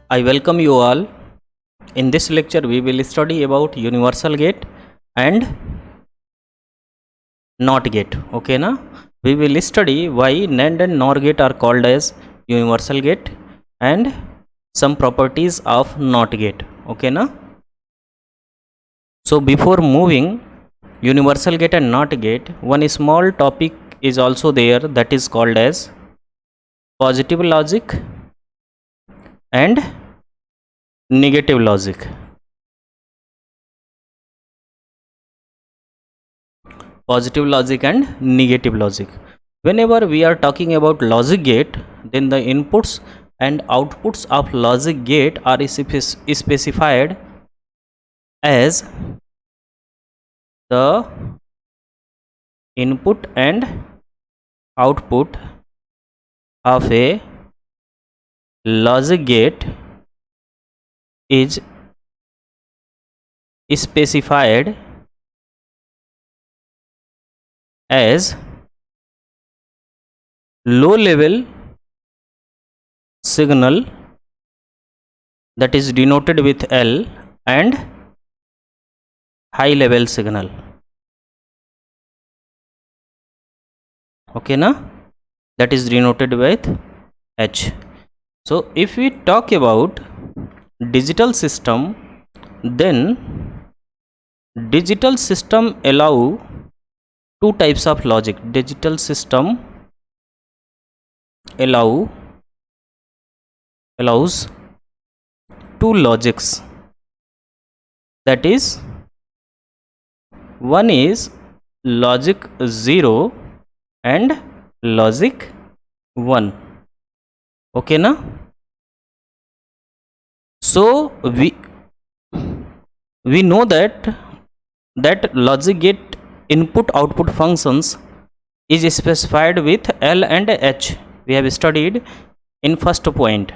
I welcome you all. In this lecture, we will study about universal gate and NOT gate. Okay, na? We will study why NAND and NOR gate are called as universal gate and some properties of NOT gate. Okay, na? So before moving universal gate and NOT gate, one small topic is also there, that is called as positive logic and negative logic. Positive logic and negative logic. Whenever we are talking about logic gate, then the inputs and outputs of logic gate are specified as the input and output of a logic gate is specified as low level signal, that is denoted with L, and high level signal. Okay, na? That is denoted with H. So if we talk about digital system, then digital system allow two types of logic. Digital system allows two logics, that is, one is logic 0 and logic 1. Okay, na? So we know that logic gate input output functions is specified with L and H. We have studied in first point,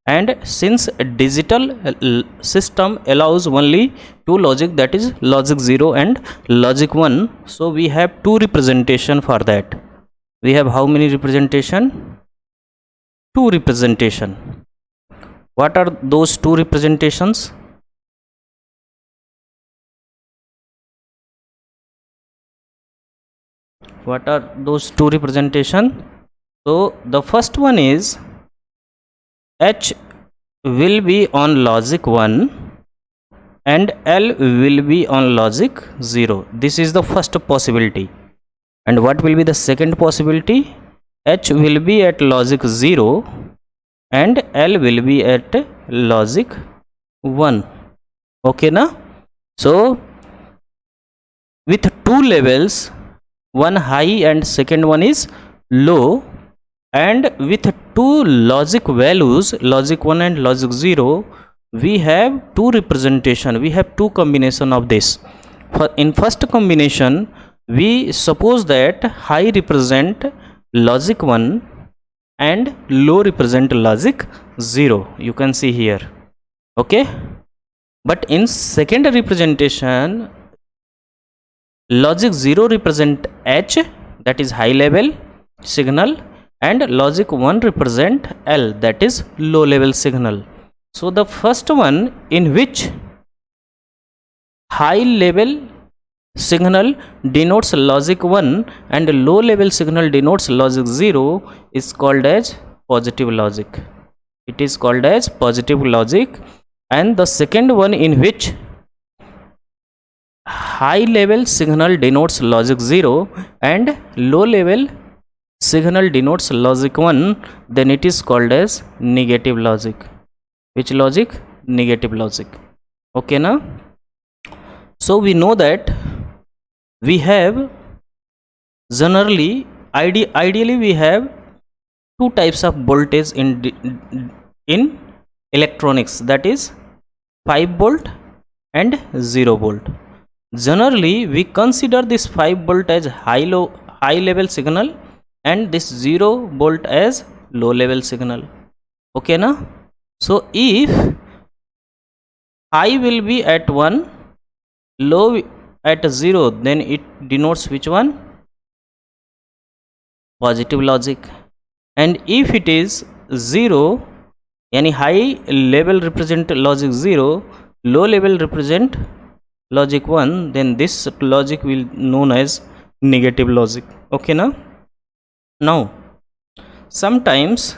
and since digital system allows only two logic, that is logic 0 and logic 1, so we have two representation for that. We have how many representation? Two representation. What are those two representations? What are those two representation? So the first one is H will be on logic 1 and L will be on logic 0. This is the first possibility. And what will be the second possibility? H will be at logic 0 and L will be at logic 1. Okay, na? So with two levels, one high and second one is low, and with two logic values, logic 1 and logic 0, we have two representation, we have two combination of this. In first combination, we suppose that high represent logic 1 and low represent logic 0. You can see here. Okay, but in second representation, logic 0 represent H, that is high level signal, and logic 1 represent L, that is low level signal. So the first one, in which high level signal denotes logic 1 and low level signal denotes logic 0, is called as positive logic. It is called as positive logic. And the second one, in which high level signal denotes logic 0 and low level signal denotes logic 1, then it is called as negative logic. Which logic? Negative logic. Okay, na? So we know that we have generally, ideally we have two types of voltage in electronics, that is 5 volt and 0 volt. Generally we consider this 5 volt as high level signal and this 0 volt as low level signal. Okay, na? So if high will be at 1, low at 0, then it denotes which one? Positive logic. And if it is 0, यानी high level represent logic 0, low level represent logic 1, then this logic will known as negative logic. Okay now sometimes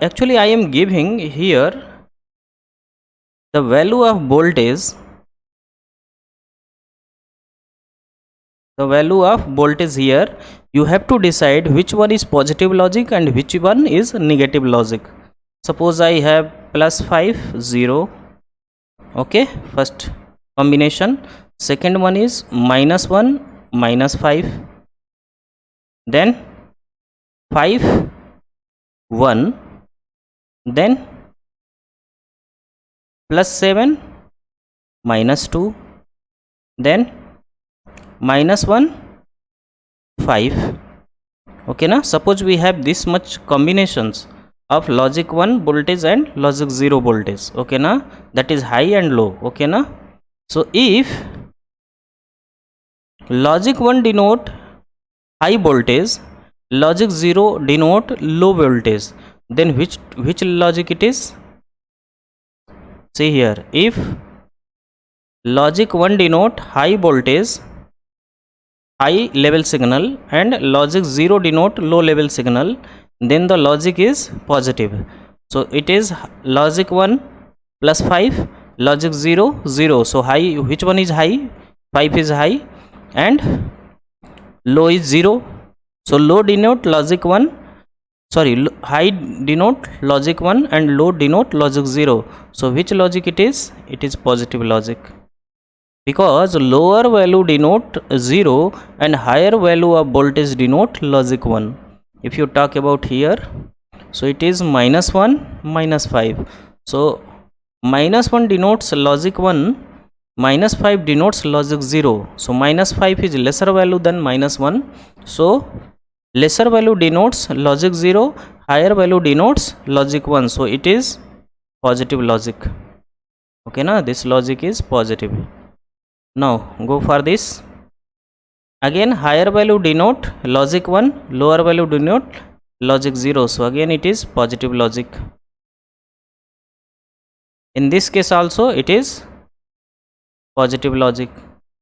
actually I am giving here the value of voltage, here you have to decide which one is positive logic and which one is negative logic. Suppose I have plus 5 0, okay, first combination. Second one is minus 1 minus 5, then 5 1, then plus 7 minus 2, then minus 1 5. Okay na, suppose we have this much combinations of logic 1 voltage and logic 0 voltage. Okay na, that is high and low. Okay na, so if logic 1 denote high voltage, logic 0 denote low voltage, then which logic it is? See here, if logic 1 denote high voltage, high level signal, and logic 0 denote low level signal, then the logic is positive. So it is logic 1 plus 5, logic 0 0. So high, which one is high? 5 is high and low is 0. So low denote logic 1, sorry, high denote logic 1 and low denote logic 0. So which logic it is? It is positive logic, because lower value denote 0 and higher value of voltage denote logic 1. If you talk about here, so it is minus 1 minus 5. So minus 1 denotes logic 1, minus 5 denotes logic 0. So minus 5 is lesser value than minus 1. So lesser value denotes logic 0, higher value denotes logic 1. So it is positive logic. Okay na, this logic is positive. Now go for this. Again higher value denote logic 1, lower value denote logic 0. So again it is positive logic. In this case also it is positive logic,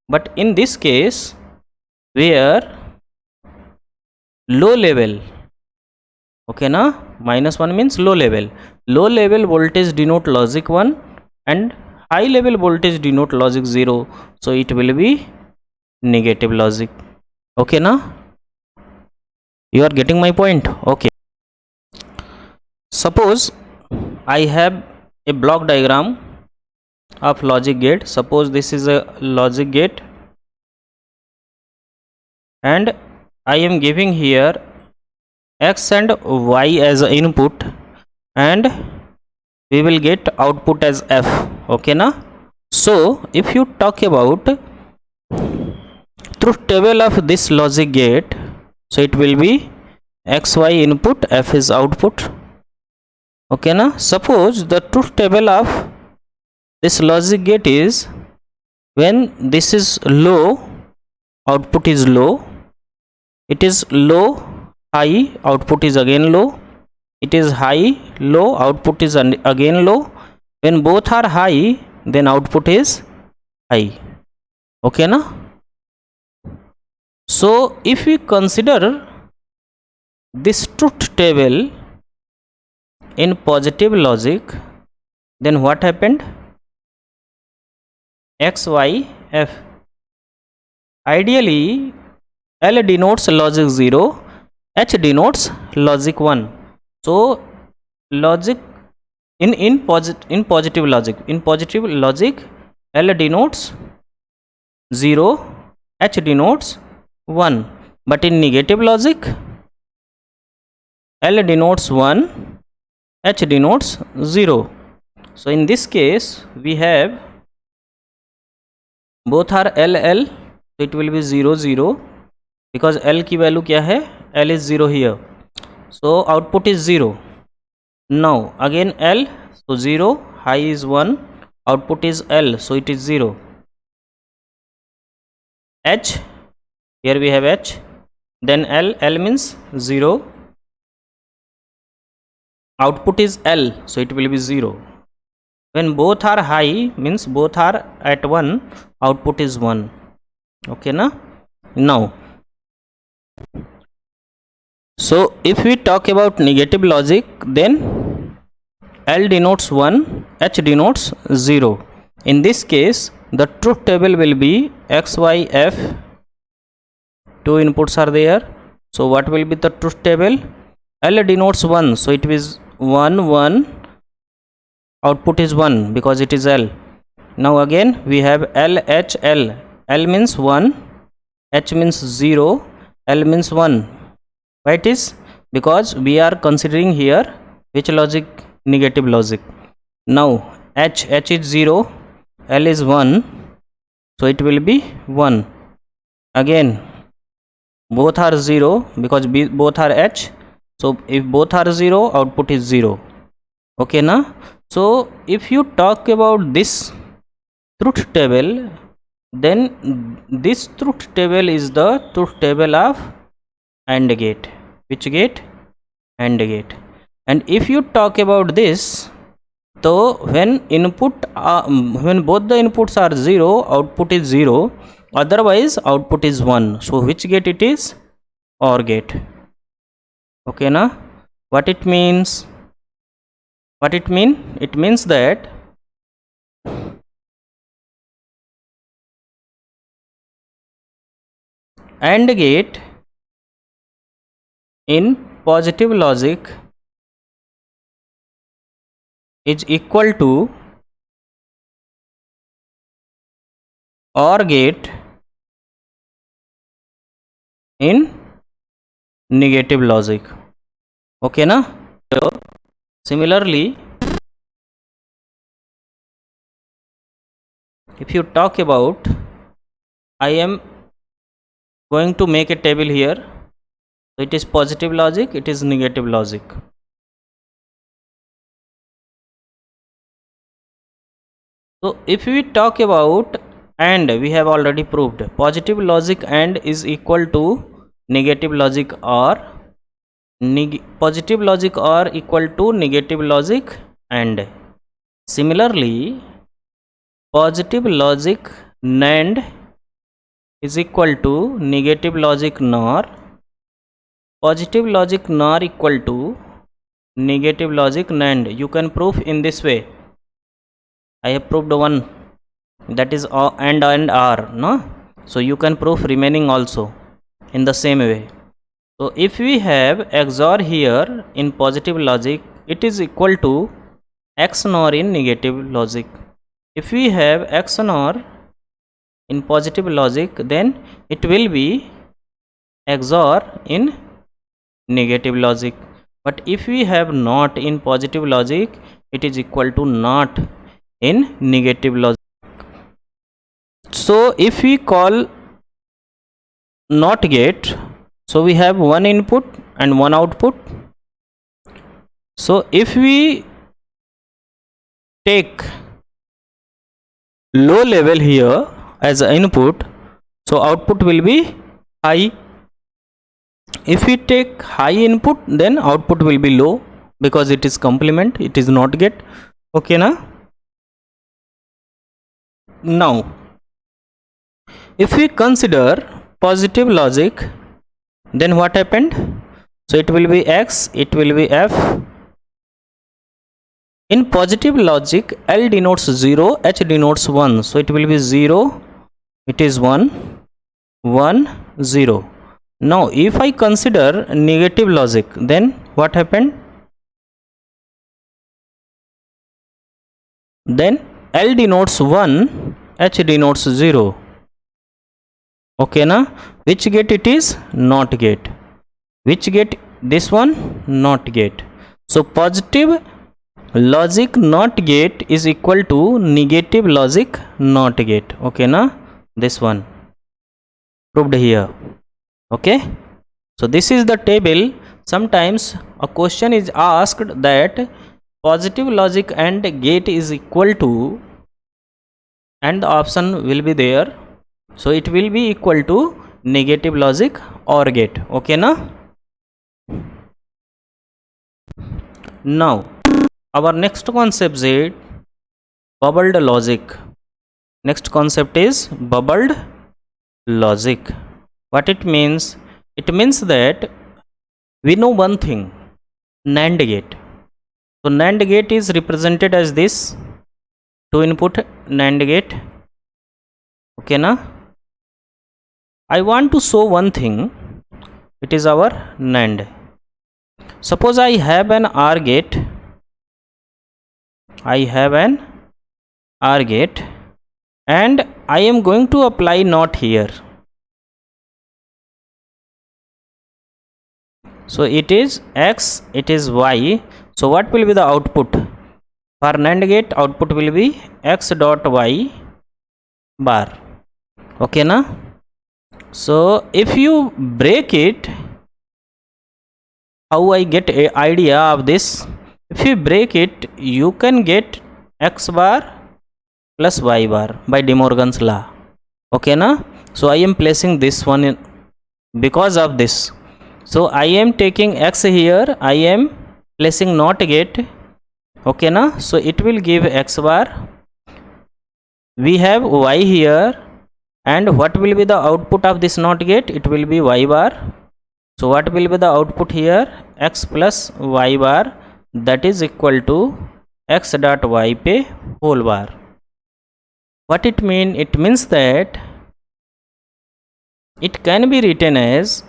but in this case where low level, okay na, minus 1 means low level, low level voltage denote logic 1 and high level voltage denote logic 0. So it will be negative logic. Okay na, you are getting my point? Okay, suppose I have a block diagram of logic gate. Suppose this is a logic gate and I am giving here x and y as input, and we will get output as f. Okay na, so if you talk about truth table of this logic gate, so it will be x y input, f is output. Okay na, suppose the truth table of this logic gate is when this is low, output is low, it is low high, output is again low, it is high low, output is again low. When both are high, then output is high. Okay na, so if we consider this truth table in positive logic, then what happened? X y f, ideally L denotes logic 0, H denotes logic 1. So logic in positive logic L denotes 0, H denotes 1, but in negative logic L denotes 1, H denotes 0. So in this case we have both are L, so it will be 0 0, because L की value क्या है? L is 0 here, so output is 0. Now again L, so 0, high is 1, output is L, so it is 0. H, here we have H, then L means 0, output is L, so it will be 0. When both are high means both are at 1, output is 1. Okay na? Now, so if we talk about negative logic, then L denotes 1, H denotes 0. In this case, the truth table will be X, Y, F. Two inputs are there. So what will be the truth table? L denotes 1, so it is 1, 1. Output is 1 because it is L. Now again we have L, H, L. L means 1, H means 0, L means 1. Why it is? Because we are considering here which logic? Negative logic. Now H is 0, L is 1, so it will be 1. Again both are 0 because both are H, so if both are 0, output is 0. Okay na? So if you talk about this truth table, then this truth table is the truth table of AND gate. Which gate? AND gate. And if you talk about this, so when when both the inputs are 0, output is 0, otherwise output is 1. So which gate it is? OR gate. Okay na? What it means? What it mean? It means that AND gate in positive logic is equal to OR gate in negative logic. Okay na? So similarly, if you talk about, I am going to make a table here. So it is positive logic, it is negative logic. So if we talk about AND, we have already proved positive logic AND is equal to negative logic OR. Positive logic OR equal to negative logic AND. Similarly, positive logic NAND is equal to negative logic NOR. Positive logic NOR equal to negative logic NAND. You can prove in this way. I have proved one, that is AND and OR, no? So you can prove remaining also in the same way. So if we have XOR here in positive logic, it is equal to XNOR in negative logic. If we have XNOR in positive logic, then it will be XOR in negative logic. But if we have NOT in positive logic, it is equal to NOT in negative logic. So if we call NOT gate, so we have one input and one output. So if we take low level here as an input, so output will be high. If we take high input, then output will be low because it is complement, it is NOT gate. Okay na? Now if we consider positive logic, then what happened? So it will be X, it will be F. In positive logic, L denotes 0, H denotes 1. So it will be 0, it is 1, 1, 0. Now if I consider negative logic, then what happened? Then L denotes 1, H denotes 0. Okay na? Which gate it is? NOT gate. Which gate? This one? NOT gate. So positive logic NOT gate is equal to negative logic NOT gate. Okay na? This one proved here. Okay, so this is the table. Sometimes a question is asked that positive logic AND gate is equal to, and the option will be there, so it will be equal to negative logic OR gate. Okay na? Now our next concept is bubbled logic. Next concept is bubbled logic. What it means? It means that we know one thing, NAND gate. So NAND gate is represented as this, 2 input NAND gate. Okay na? I want to show one thing. It is our NAND. Suppose I have an OR gate. I have an OR gate and I am going to apply NOT here. So it is X, it is Y. So what will be the output? For NAND gate, output will be X dot Y bar. Okay na? So if you break it, how I get a idea of this? If you break it, you can get X bar plus Y bar by De Morgan's law. Okay na? So I am placing this one in because of this. So I am taking X here, I am placing NOT gate. Okay na? So it will give X bar. We have Y here, and what will be the output of this NOT gate? It will be Y bar. So what will be the output here? X plus Y bar, that is equal to X dot Y pe whole bar. What it mean? It means that it can be written as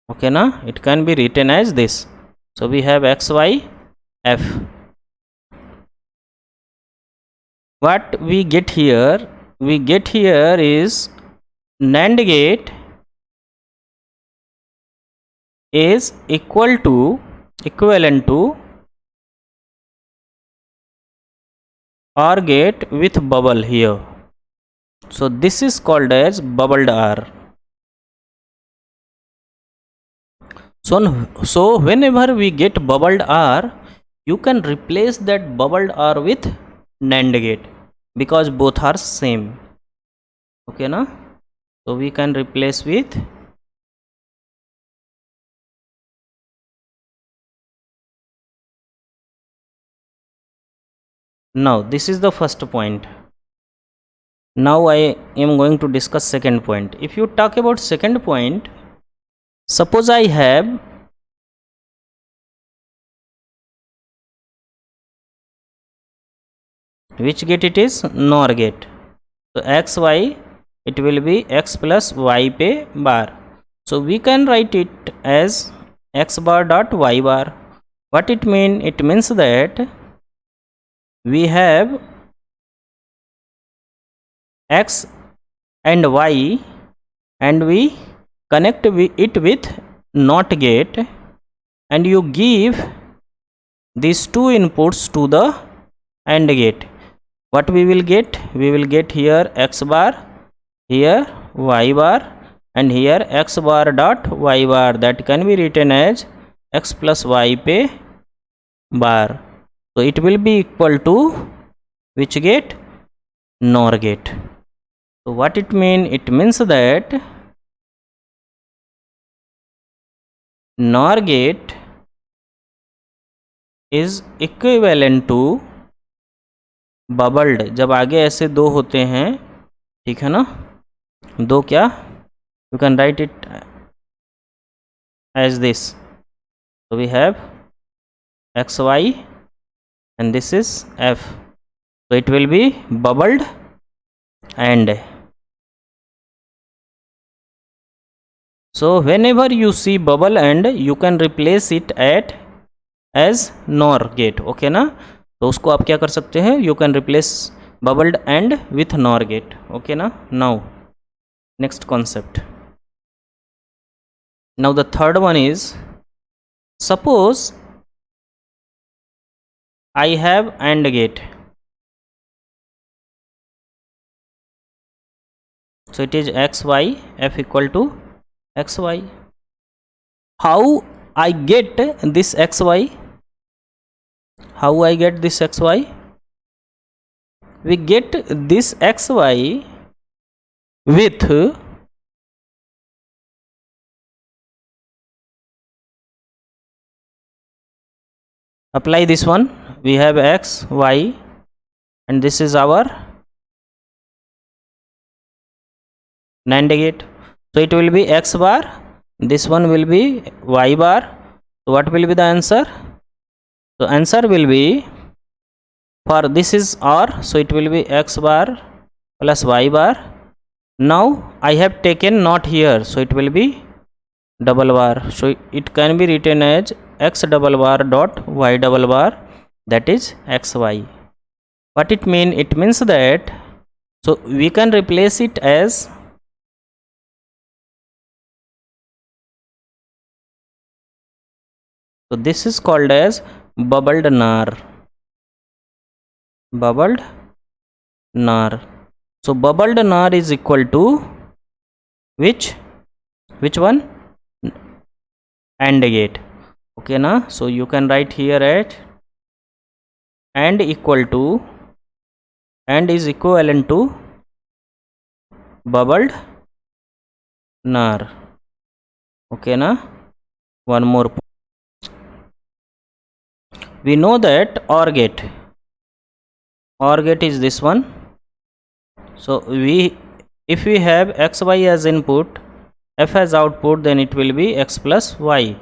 okay na? It can be written as this. So we have X, Y, F. What we get here? We get here is NAND gate is equivalent to OR gate with bubble here. So this is called as bubbled OR. So whenever we get bubbled OR, you can replace that bubbled OR with NAND gate because both are same. Okay na? So we can replace with now this is the first point. Now I am going to discuss second point. If you talk about second point, suppose I have which gate it is? NOR gate. So X, Y, it will be X plus Y pe bar. So we can write it as X bar dot Y bar. What it mean? It means that we have X and Y and we connect it with NOT gate and you give these two inputs to the AND gate. What we will get? We will get here X bar, here Y bar, and here X bar dot Y bar, that can be written as X plus Y pe bar. So it will be equal to which gate? NOR gate. So what it mean? It means that NOR gate is equivalent to bubbled. जब आगे ऐसे दो होते हैं, ठीक है ना, दो क्या, you can write it as this. So we have x y and this is f. So it will be bubbled and. So whenever you see bubble and you can replace it at as NOR gate. Okay ना? तो उसको आप क्या कर सकते हैं? You can replace bubbled and with NOR gate. Okay ना? Now next concept. Now the third one is, suppose I have AND gate. So it is x y f equal to x y. How I get this x y? How I get this x y? We get this x y with apply this one. We have x, y, and this is our NAND gate. So it will be x bar, this one will be y bar. So what will be the answer? So answer will be, for this is OR, so it will be x bar plus y bar. Now I have taken not here, so it will be double bar. So it can be written as x double bar dot y double bar, that is xy. What it mean? It means that, so we can replace it as, so this is called as bubbled NAR. Bubbled NAR. So bubbled NAR is equal to which one? AND gate. Okay na? So you can write here at AND equal to, AND is equivalent to bubbled NAR. Okay na? One more. We know that OR gate. OR gate is this one. So if we have xy as input, f as output, then it will be x plus y.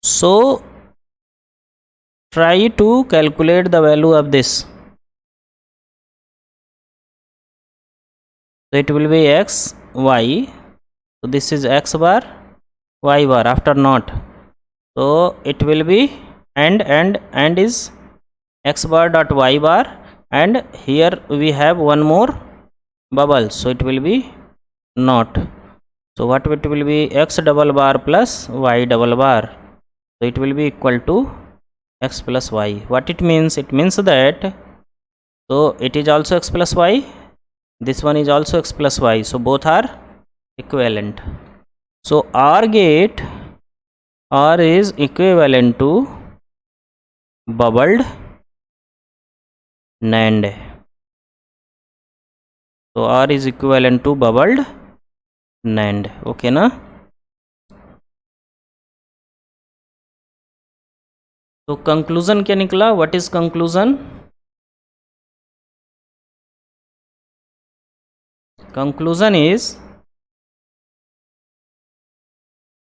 So try to calculate the value of this. So it will be x, y. So this is x bar, y bar after not. So it will be and is x bar dot y bar, and here we have one more bubble, so it will be not. So what it will be? X double bar plus y double bar. So it will be equal to x plus y. What it means? It means that, so it is also x plus y, this one is also x plus y, so both are equivalent. So OR gate, OR is equivalent to bubbled NAND. So OR is equivalent to bubbled NAND. Okay na? तो conclusion क्या निकला? What is conclusion? Conclusion is,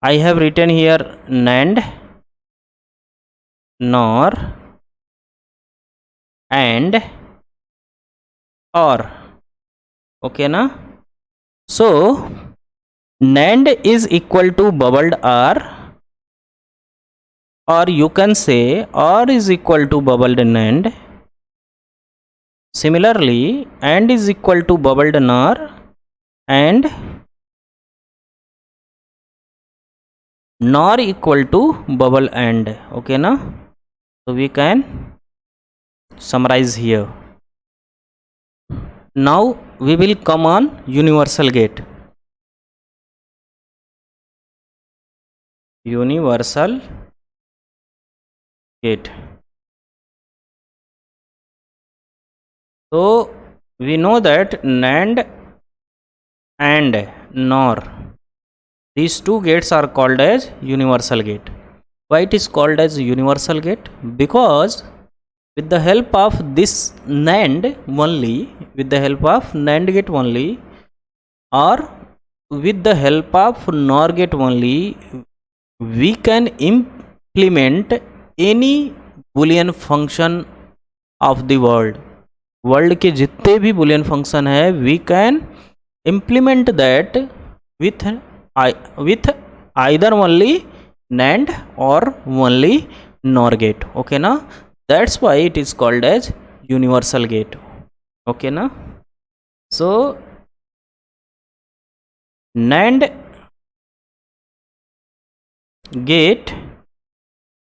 I have written here NAND, NOR, and OR. Okay na? So NAND is equal to bubbled OR, or you can say OR is equal to bubbled NAND. Similarly, AND is equal to bubbled NOR, and NOR equal to bubble AND. Okay na? So we can summarize here. Now we will come on universal gate. Universal gate. So we know that NAND and NOR, these two gates are called as universal gate. Why it is called as universal gate? Because with the help of this NAND only, with the help of NAND gate only, or with the help of NOR gate only, we can implement any boolean function of the world. World के जितने भी Boolean function है, we can implement that with either only NAND or only NOR gate. Okay na? That's why it is called as universal gate. Okay na? So NAND gate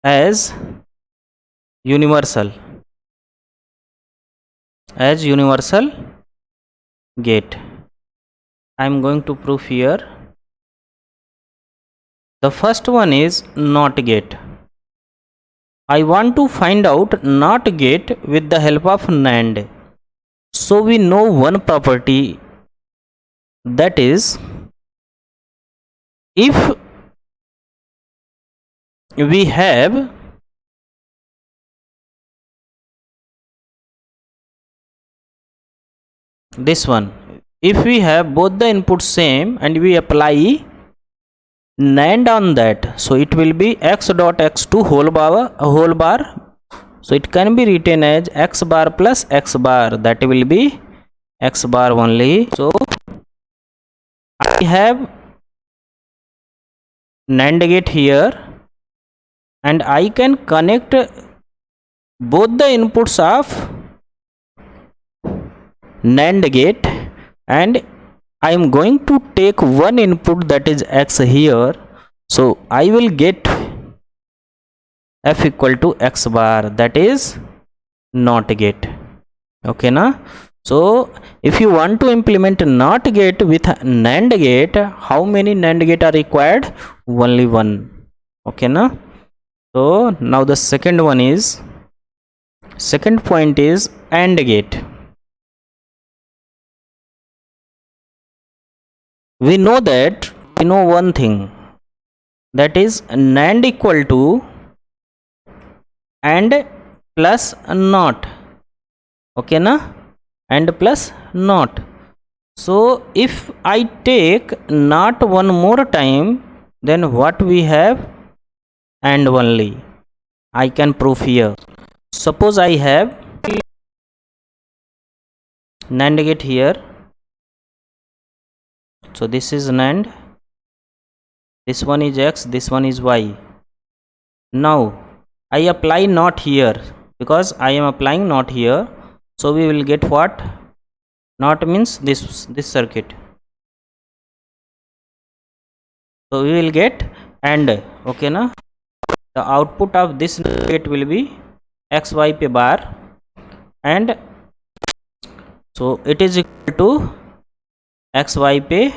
as universal gate. I am going to prove here. The first one is NOT gate. I want to find out NOT gate with the help of NAND. So we know one property that is, if we have this one, if we have both the inputs same and we apply NAND on that, so it will be x dot x2 whole bar. So it can be written as x bar plus x bar, that will be x bar only. So I have NAND gate here and I can connect both the inputs of NAND gate, and I am going to take one input, that is x here. So I will get f equal to x bar, that is NOT gate. Okay na? So if you want to implement NOT gate with NAND gate, how many NAND gate are required? Only one. Okay na? So now the second point is AND gate. We know one thing, that is NAND equal to AND plus NOT. Okay na? AND plus NOT. So if I take NOT one more time, then what we have? AND only. I can prove here. Suppose I have NAND gate here. So this is NAND, this one is x, this one is y. Now I apply NOT here, because I am applying NOT here. So we will get what? NOT means this circuit. So we will get AND. Okay na? The output of this gate will be xy pe bar, and so it is equal to xy pe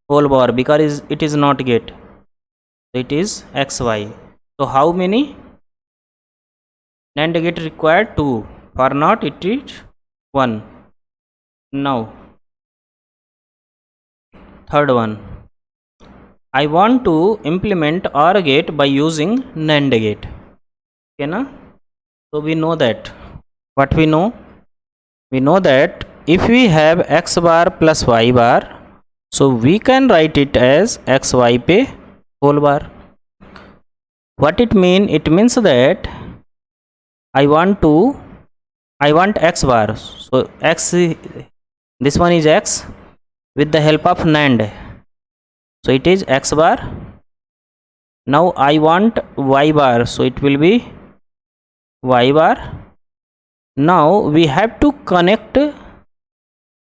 whole bar, because it is NOT gate. So it is xy. So how many NAND gate required? 2. For NOT it is 1. Now third one, I want to implement OR gate by using NAND gate. Okay na? So we know that. What we know? We know that if we have x bar plus y bar, so we can write it as xy pe whole bar. What it mean? It means that I want x bar. So x, this one is x with the help of NAND. So it is x bar. Now I want y bar. So it will be y bar. Now we have to connect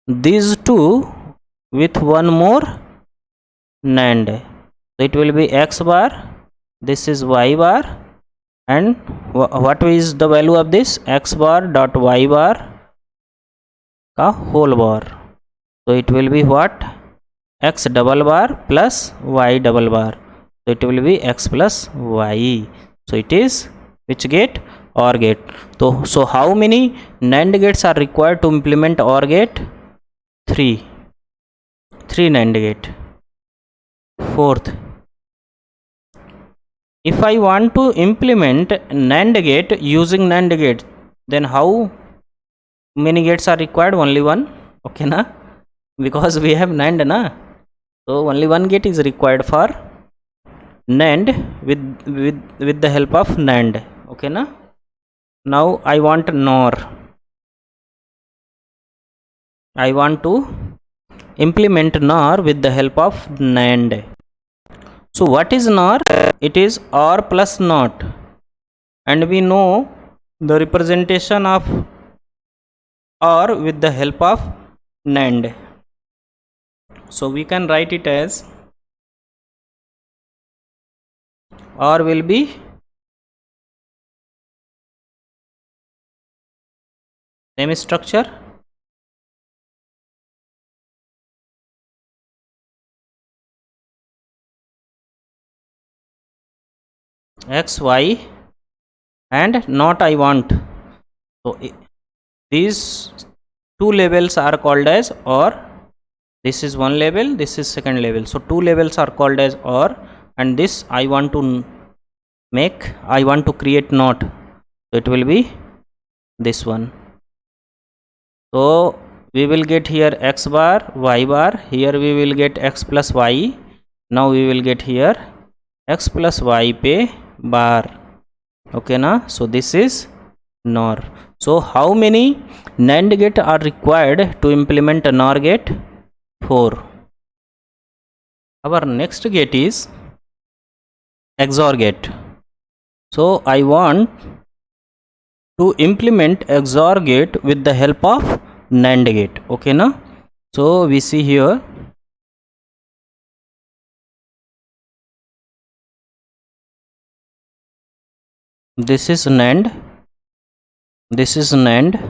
these two with one more NAND. So it will be x bar. This is y bar. And what is the value of this? X bar dot y bar ka whole bar. So it will be what? X double bar plus y double bar. So it will be x plus y. So it is which gate? OR gate. So how many NAND gates are required to implement OR gate? 3 NAND gate. Fourth, if I want to implement NAND gate using NAND gate, then how many gates are required? Only one. Okay na? Because we have NAND na. So only one gate is required for NAND with the help of NAND. Okay na? Now I want NOR. I want to implement NOR with the help of NAND. So what is NOR? It is OR plus NOT, and we know the representation of OR with the help of NAND. So we can write it as OR will be same structure, x, y, and NOT I want. So these two labels are called as OR This is one level, this is second level, so two levels are called as OR, and this I want to create NOT, so it will be this one. So we will get here x bar, y bar, here we will get x plus y, now we will get here x plus y pe bar. Okay na, so this is NOR. So how many NAND gate are required to implement a NOR gate? 4. Our next gate is XOR gate. So I want to implement XOR gate with the help of NAND gate. Okay na, so we see here this is NAND, this is NAND,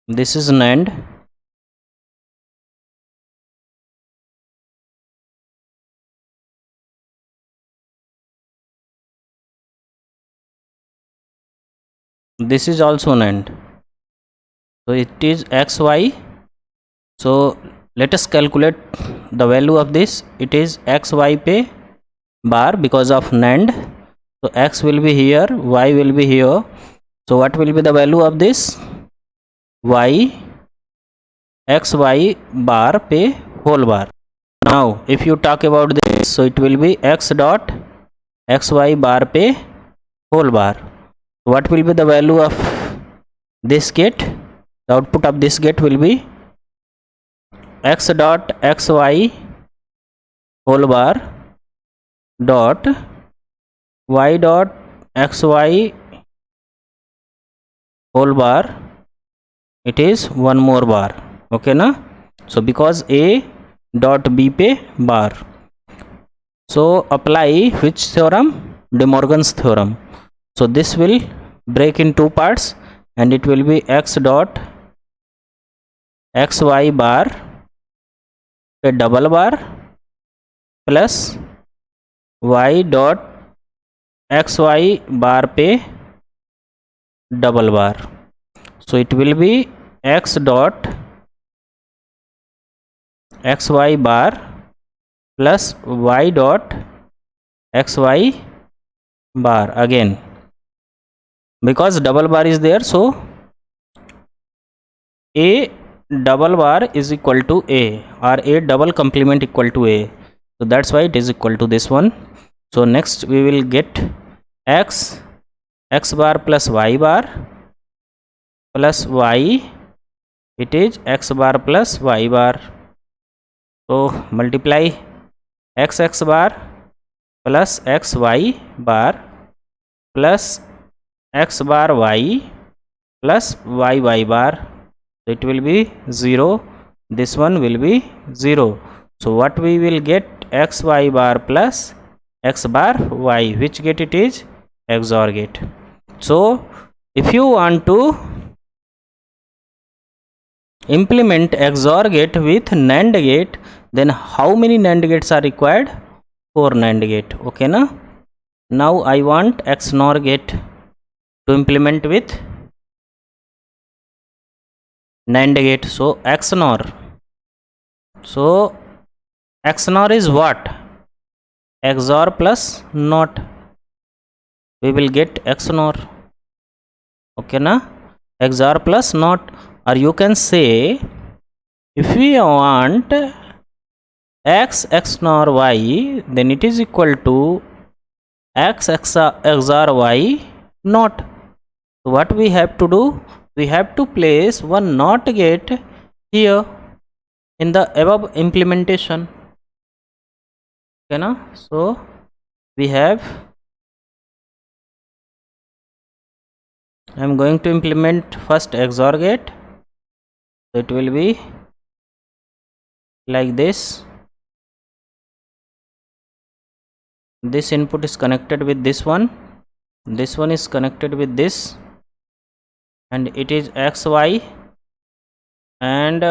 this is NAND, this is also NAND. So it is XY. So let us calculate the value of this. It is XY pe bar because of NAND. So X will be here, Y will be here. So what will be the value of this? Y, XY bar pe whole bar. Now if you talk about this, so it will be X dot XY bar pe whole bar. What will be the value of this gate? The output of this gate will be X dot XY whole bar dot Y dot XY whole bar, it is one more bar. Okay na, so because A dot B pe bar, so apply which theorem? De Morgan's theorem. So this will break in two parts, and it will be X dot XY bar pe double bar plus Y dot XY bar pe double bar. So it will be X dot XY bar plus Y dot XY bar again, because double bar is there, so A double bar is equal to A, or A double complement equal to A, so that's why it is equal to this one. So next we will get X bar plus Y bar plus Y, it is X bar plus Y bar. So multiply X bar plus XY bar plus X bar Y plus YY bar, so it will be 0, this one will be 0. So what we will get? XY bar plus X bar Y. Which gate it is? XOR gate. So if you want to implement XOR gate with NAND gate, then how many NAND gates are required? 4 NAND gate. Okay na. Now I want XNOR gate to implement with NAND gate. So XNOR. So XNOR is what? XOR plus NOT. We will get XNOR. Okay na. XOR plus NOT. Or you can say, if we want X XNOR Y, then it is equal to X XOR Y NOT. So what we have to do? We have to place one NOT gate here in the above implementation. Okay na? So we have, I am going to implement first XOR gate. So it will be like this. This input is connected with this one is connected with this, and it is XY, and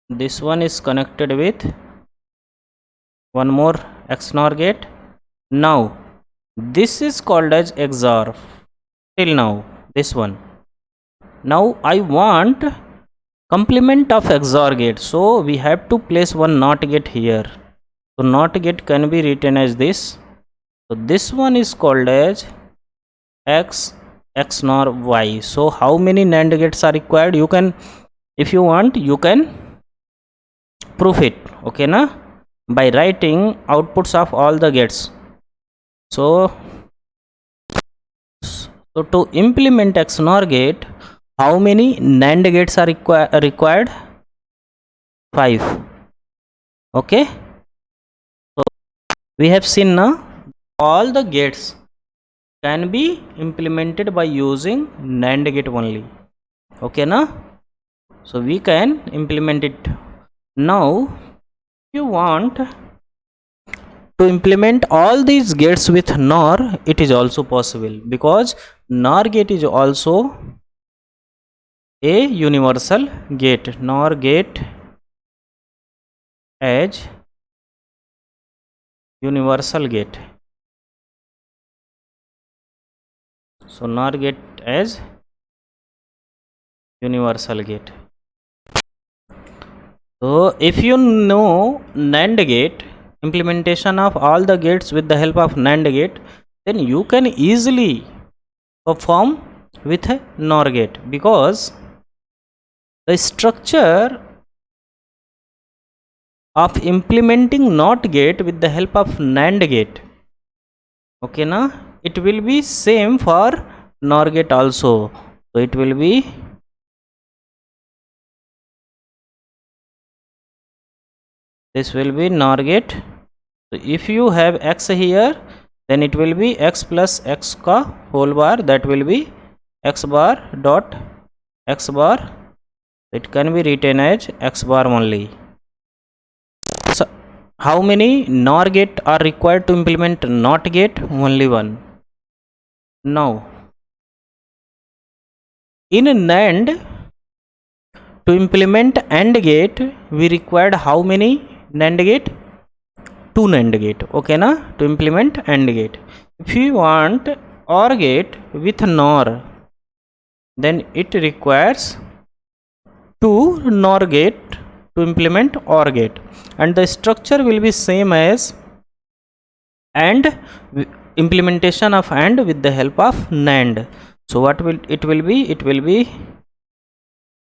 this one is connected with one more XNOR gate. Now this is called as XOR till now, this one. now I want complement of XOR gate, so we have to place one NOT gate here. So NOT gate can be written as this. So this one is called as X XNOR Y. So how many NAND gates are required? You can, if you want, you can prove it, okay na, by writing outputs of all the gates. So to implement XNOR gate, how many NAND gates are required? 5. Okay, so we have seen now all the gates can be implemented by using NAND gate only, okay na. So we can implement it. Now if you want to implement all these gates with NOR, it is also possible, because NOR gate is also a universal gate. NOR gate as universal gate. So NOR gate as universal gate. So if you know NAND gate, implementation of all the gates with the help of NAND gate, then you can easily perform with a NOR gate, because the structure of implementing NOT gate with the help of NAND gate, okay na, it will be same for NOR gate also. So it will be this will be NOR gate. So if you have x here, then it will be x plus x ka whole bar, that will be x bar dot x bar. It can be written as x bar only. So how many NOR gate are required to implement NOT gate? Only one. Now in NAND, to implement AND gate, we required how many NAND gate? 2 NAND gate, okay na, to implement AND gate. If you want OR gate with NOR, then it requires 2 NOR gate to implement OR gate, and the structure will be same as AND, implementation of AND with the help of NAND. So what will it will be? It will be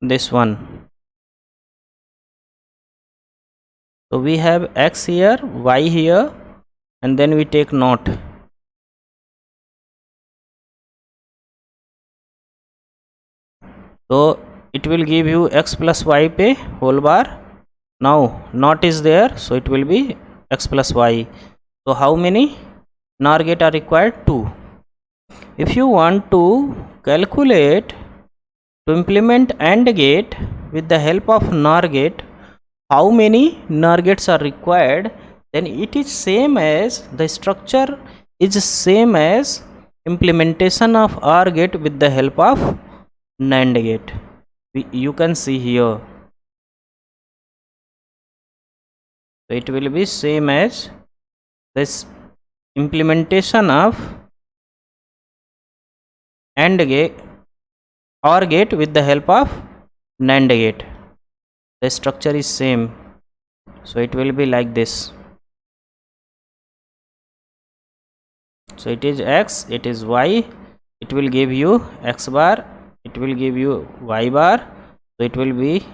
this one. So we have x here, y here, and then we take NOT. So it will give you x plus y pe whole bar. Now NOT is there, so it will be x plus y. So how many NOR gate are required? 2. If you want to calculate to implement AND gate with the help of NOR gate, how many NOR gates are required, then it is same as, the structure is same as implementation of OR gate with the help of NAND gate. You can see here. So it will be same as this implementation of AND gate OR gate with the help of NAND gate. The structure is same, so it will be like this. So it is x, it is y, it will give you x bar, it will give you y bar. So it will be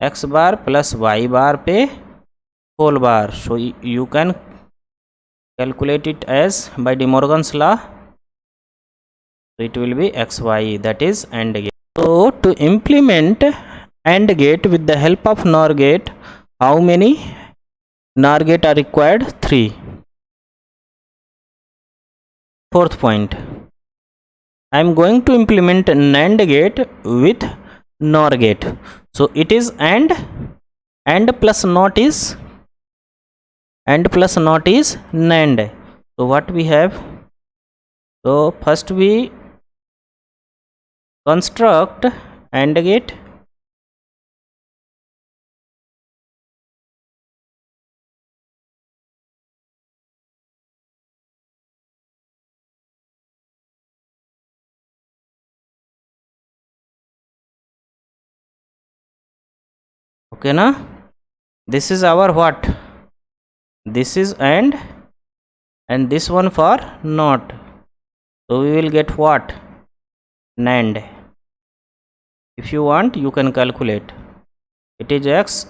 x bar plus y bar pe whole bar. So you can calculate it as by De Morgan's law. So it will be xy, that is AND gate. So to implement AND gate with the help of NOR gate, how many NOR gate are required? 3. Fourth point, I am going to implement NAND gate with NOR gate. So it is AND plus NOT is NAND. So what we have? So first we construct AND gate. Okay na? This is our what? This is and this one for not. So we will get what? NAND. If you want, you can calculate. It is x,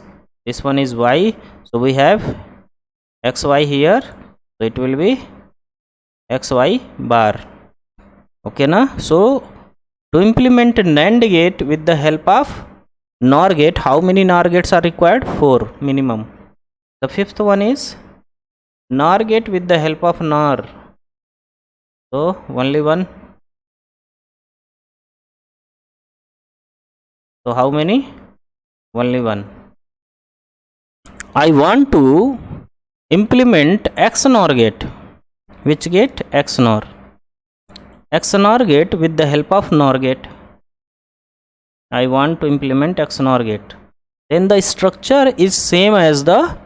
this one is y, so we have xy here, so it will be xy bar. Okay na? So to implement NAND gate with the help of NOR gate, how many NOR gates are required? 4 minimum. The fifth one is NOR gate with the help of NOR. So only one. So how many? Only one. I want to implement XNOR gate. Which gate? XNOR. XNOR gate with the help of NOR gate. I want to implement XNOR gate. Then the structure is same as the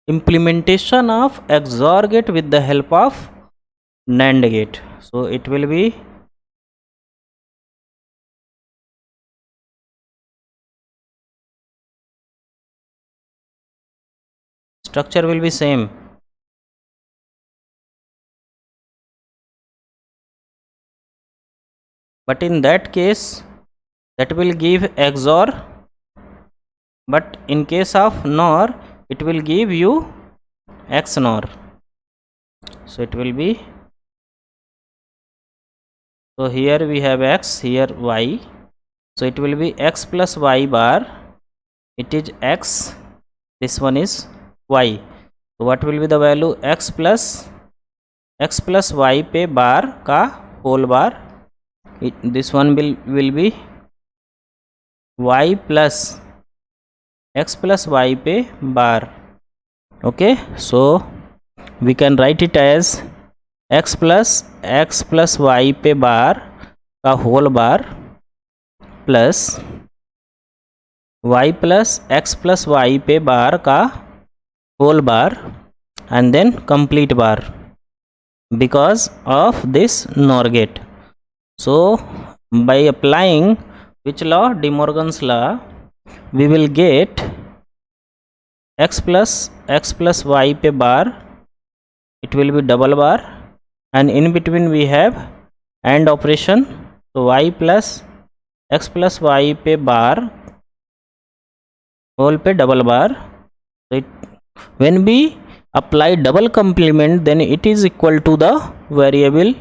implementation of XOR gate with the help of NAND gate. So it will be structure will be same. But in that case, that will give XOR. But in case of NOR, it will give you XNOR. So it will be, so here we have x, here y. So it will be x plus y bar. It is x. This one is y. So what will be the value? x plus y पे bar का whole bar. This one will be y plus x plus y पे bar. Okay, so we can write it as x plus y पे bar का whole bar plus y plus x plus y पे bar का whole bar and then complete bar because of this NOR gate. So by applying which law? De Morgan's law, we will get x plus y पे bar, it will be double bar, and in between we have AND operation. So y plus x plus y पे bar whole पे double bar. So when we apply double complement, then it is equal to the variable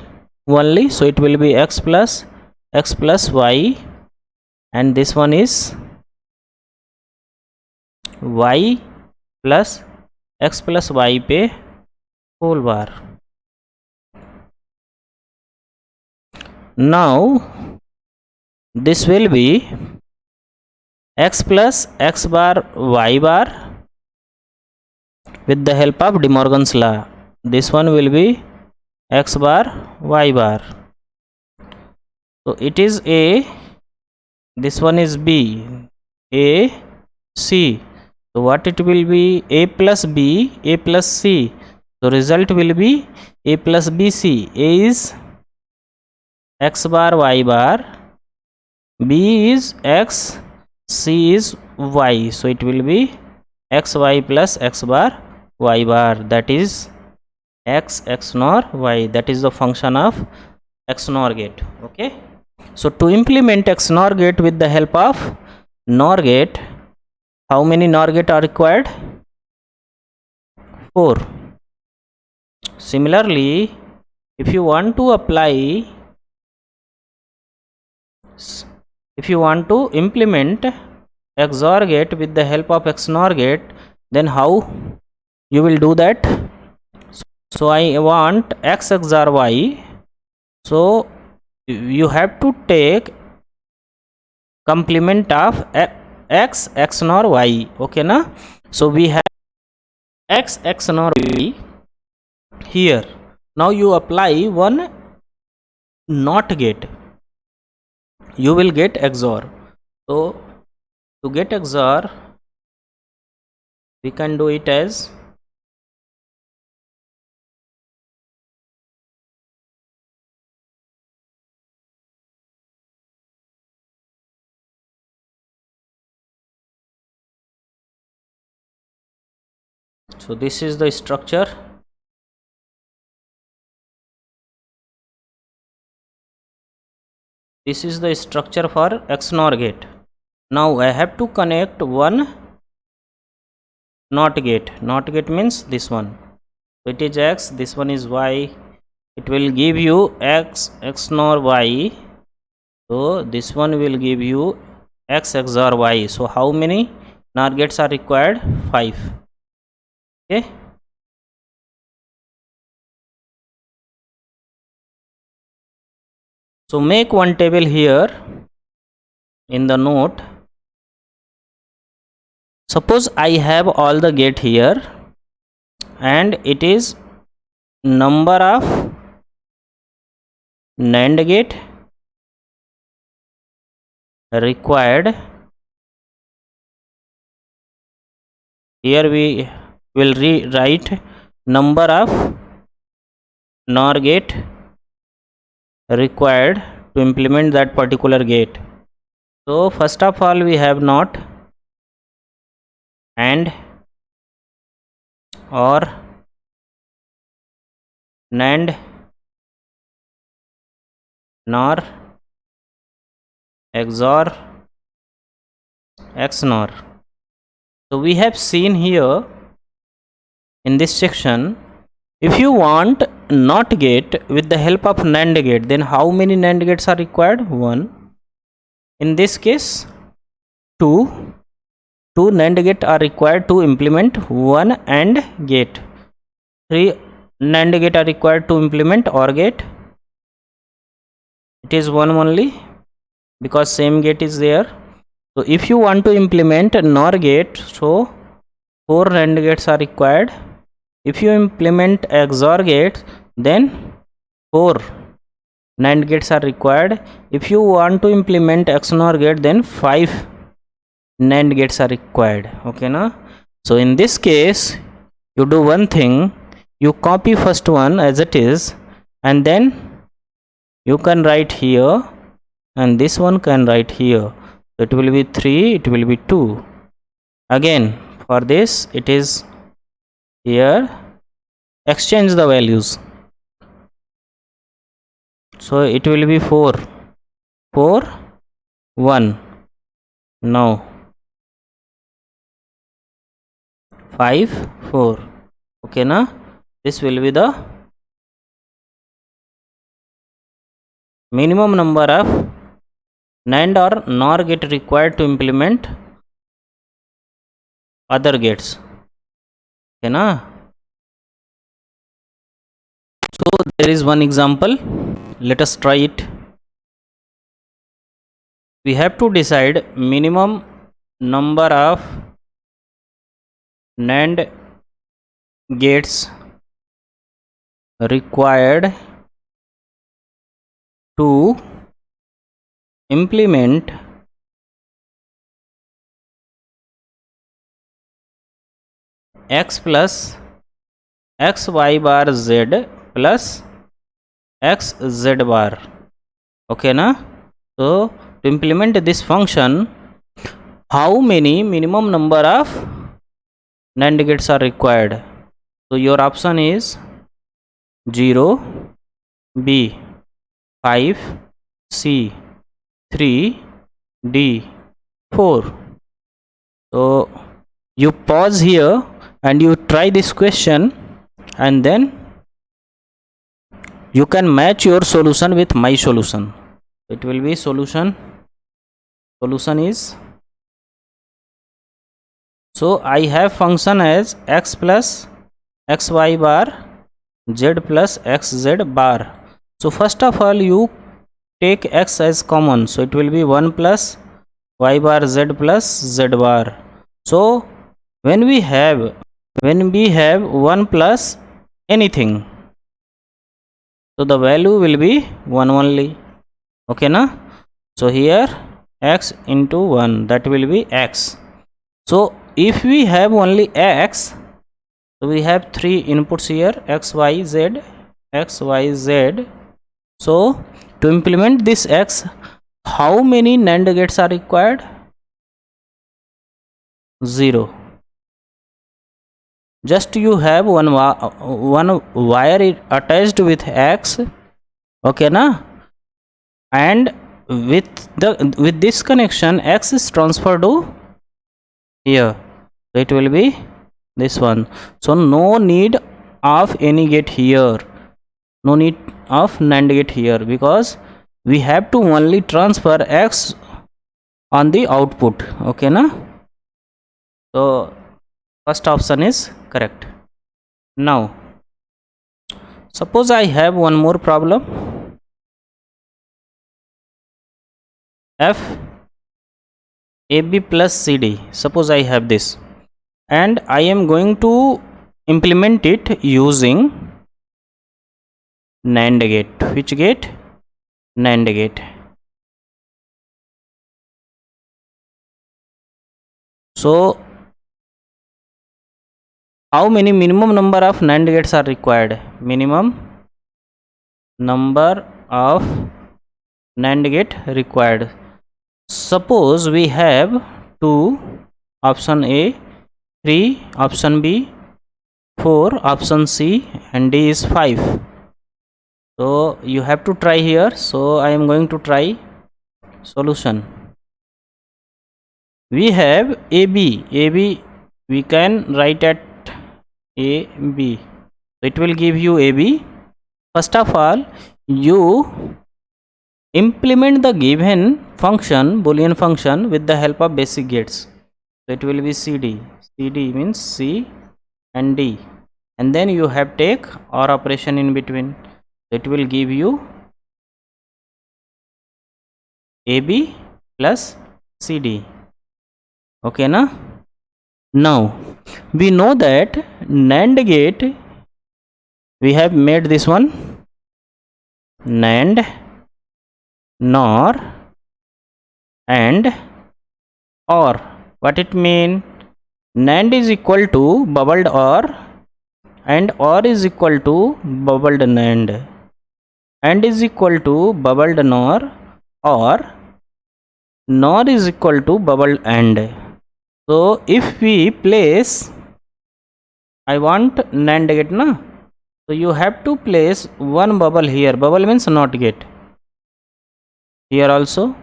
only. So it will be x plus y, and this one is y plus x plus y पे whole bar. Now this will be x plus x bar y bar with the help of De Morgan's law. This one will be x bar y bar. So it is a, this one is b, a c. So what it will be? A plus b, a plus c. So result will be a plus b c. A is x bar y bar, b is x, c is y. So it will be x y plus x bar y bar, that is x XNOR y. That is the function of XNOR gate. Okay, so to implement XNOR gate with the help of NOR gate, how many NOR gate are required? 4. Similarly, if you want to apply, if you want to implement XOR gate with the help of XNOR gate, then how you will do that? So I want x XOR y. So you have to take complement of x XNOR y. Okay na? So we have x XNOR y here. Now you apply one NOT gate, you will get XOR. So to get XOR, we can do it as So this is the structure. This is the structure for XNOR gate. Now I have to connect one NOT gate. NOT gate means this one. So it is X, this one is Y. It will give you X XNOR Y. So this one will give you X XOR Y. So how many NOR gates are required? 5. Okay. So make one table here in the note. Suppose I have all the gate here and it is number of NAND gate required. Here we will rewrite number of NOR gate required to implement that particular gate. So first of all we have NOT AND or NAND NOR XOR XNOR. So we have seen here in this section, if you want NOT gate with the help of NAND gate, then how many NAND gates are required? 1. In this case 2. 2 NAND gate are required to implement one AND gate. 3 NAND gate are required to implement OR gate. It is 1 only because same gate is there. So if you want to implement NOR gate, so 4 NAND gates are required. If you implement XOR gate, then 4 NAND gates are required. If you want to implement XNOR gate, then 5 NAND gates are required. Okay na? So in this case you do one thing, you copy first one as it is and then you can write here and this one can write here. So it will be 3, it will be 2. Again for this it is here, exchange the values. So it will be 4, 4, 1. Now 5, 4. Okay na? This will be the minimum number of NAND or NOR gate required to implement other gates. Okay na? So there is one example. Let us try it. We have to decide minimum number of NAND gates required to implement x plus x y bar z plus x z bar. Okay na? So to implement this function, how many minimum number of NAND gates are required? So your option is 0, B, 5, C, 3, D, 4. So you pause here and you try this question and then you can match your solution with my solution. It will be solution is, so I have function as x plus xy bar z plus xz bar. So first of all you take x as common, so it will be 1 plus y bar z plus z bar. So when we have 1 plus anything, so the value will be 1 only. Okay na? So here x into 1, that will be x. So if we have only x, so we have 3 inputs here, x, y, z, x, y, z. So to implement this x, how many NAND gates are required? 0. just you have one wire attached with X, okay na, and with this connection X is transferred to here, so it will be this one. So no need of any gate here, no need of NAND gate here, because we have to only transfer X on the output, okay na. So first option is correct. Now suppose I have one more problem. F AB plus CD, suppose I have this, and I am going to implement it using NAND gate. Which gate? NAND gate. So how many minimum number of NAND gates are required? Minimum number of NAND gate required. Suppose we have 2, option A 3, option B 4, option C, and D is 5. So you have to try here. So I am going to try solution. We have AB we can write at AB, it will give you AB. First of all, you implement the given function, boolean function, with the help of basic gates. So it will be CD means C and D, and then you have take OR operation in between. It will give you AB plus CD, okay na. Now we know that NAND gate, we have made this one NAND, NOR and OR. What it mean? NAND is equal to bubbled OR and OR is equal to bubbled NAND, AND is equal to bubbled NOR, or NOR is equal to bubbled AND. So if we place, I want NAND gate na, so you have to place one bubble here. Bubble means NOT gate here also.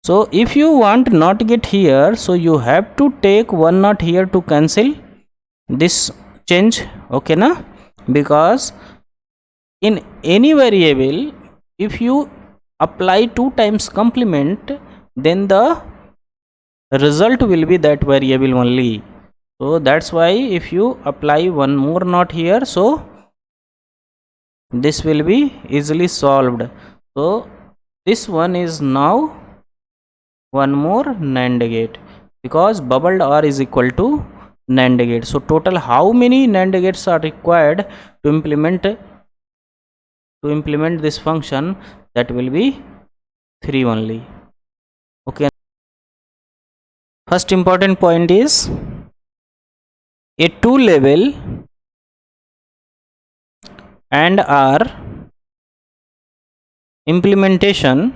So if you want NOT gate here, so you have to take one NOT here to cancel this change, okay na. Because in any variable, if you apply 2 times complement, then the result will be that variable only. So that's why if you apply one more NOT here, so this will be easily solved. So this one is now one more NAND gate, because bubbled OR is equal to NAND gate. So total how many NAND gates are required to implement this function? That will be 3 only, okay. First important point is a 2 level and OR implementation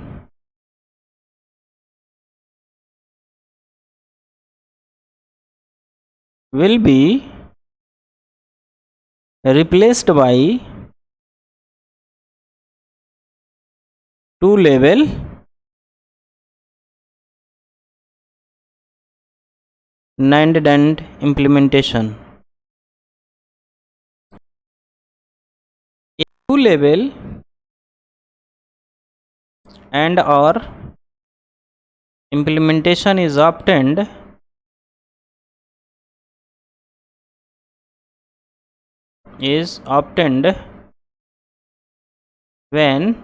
will be replaced by 2 level NAND AND implementation. A 2 level and OR implementation is obtained when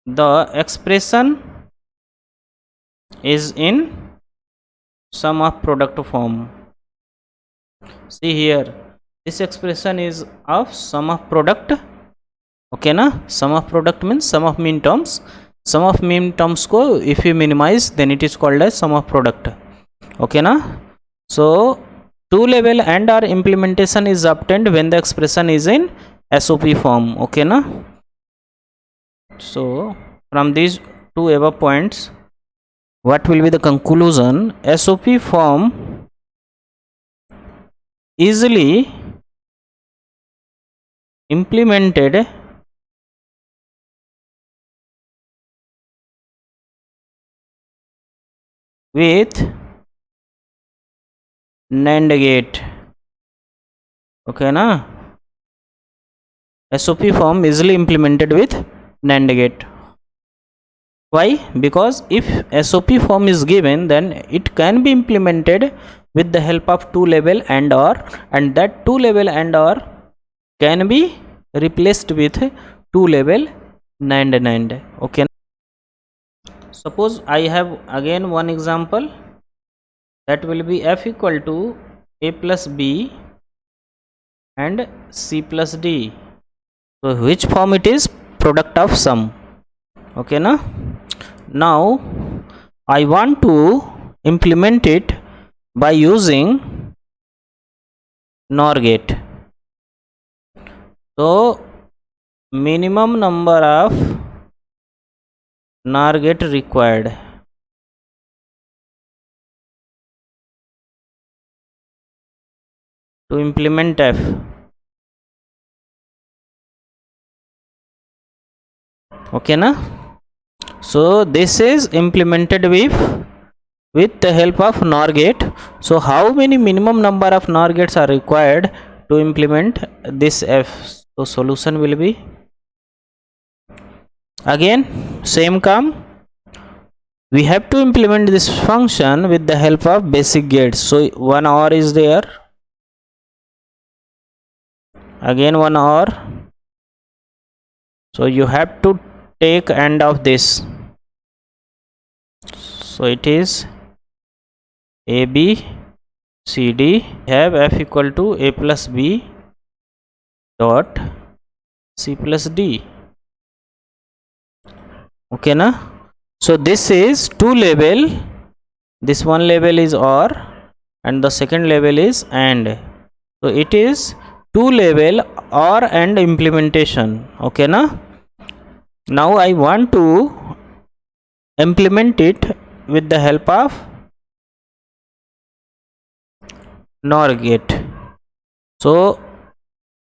the expression is in sum of product form. See here, this expression is of sum of product, okay na. Sum of product means sum of mean terms. Sum of mean terms ko if you minimize, then it is called as sum of product, okay na. So 2 level and OR implementation is obtained when the expression is in SOP form, okay na. So from these 2 above points, what will be the conclusion? SOP form easily implemented with NAND gate. Okay na? SOP form easily implemented with NAND gate. Why? Because if SOP form is given, then it can be implemented with the help of two level AND OR, and that two level AND OR can be replaced with two level NAND. Okay. Suppose I have again one example, that will be F equal to A plus B and C plus D. So which form it is? Product of sum. Okay na? Now I want to implement it by using NOR gate. So minimum number of NOR gate required. To implement F. Okay na? So this is implemented with the help of NOR gate. So how many minimum number of NOR gates are required to implement this F? So solution will be again same come. We have to implement this function with the help of basic gates. So one OR is there, again one OR. So you have to take AND of this. So it is AB CD. Have F equal to A plus B dot C plus D. Okay na? So this is two level. This one level is OR and the second level is AND. So it is two level OR and implementation. Okay na? Now I want to implement it with the help of NOR gate. So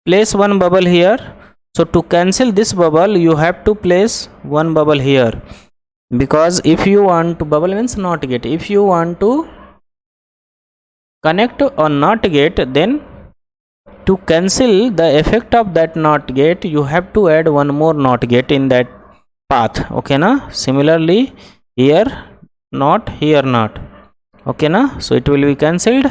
place one bubble here. So to cancel this bubble, you have to place one bubble here, because if you want to, bubble means NOT gate, if you want to connect or NOT gate, then to cancel the effect of that NOT gate, you have to add one more NOT gate in that path. Okay na? Similarly here not, here not. Okay na? So it will be cancelled.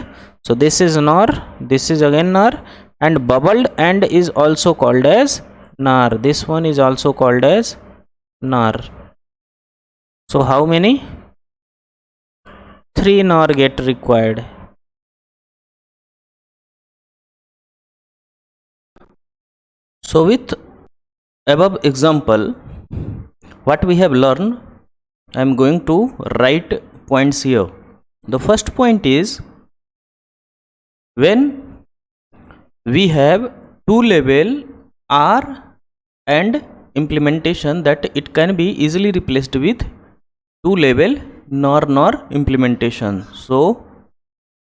So this is NOR, this is again NOR, and bubbled AND is also called as NOR. This one is also called as NOR. So how many? 3 NOR gate required. So with above example, what we have learned, I am going to write points here. The first point is, when we have two level OR and implementation, that it can be easily replaced with two level NOR implementation. So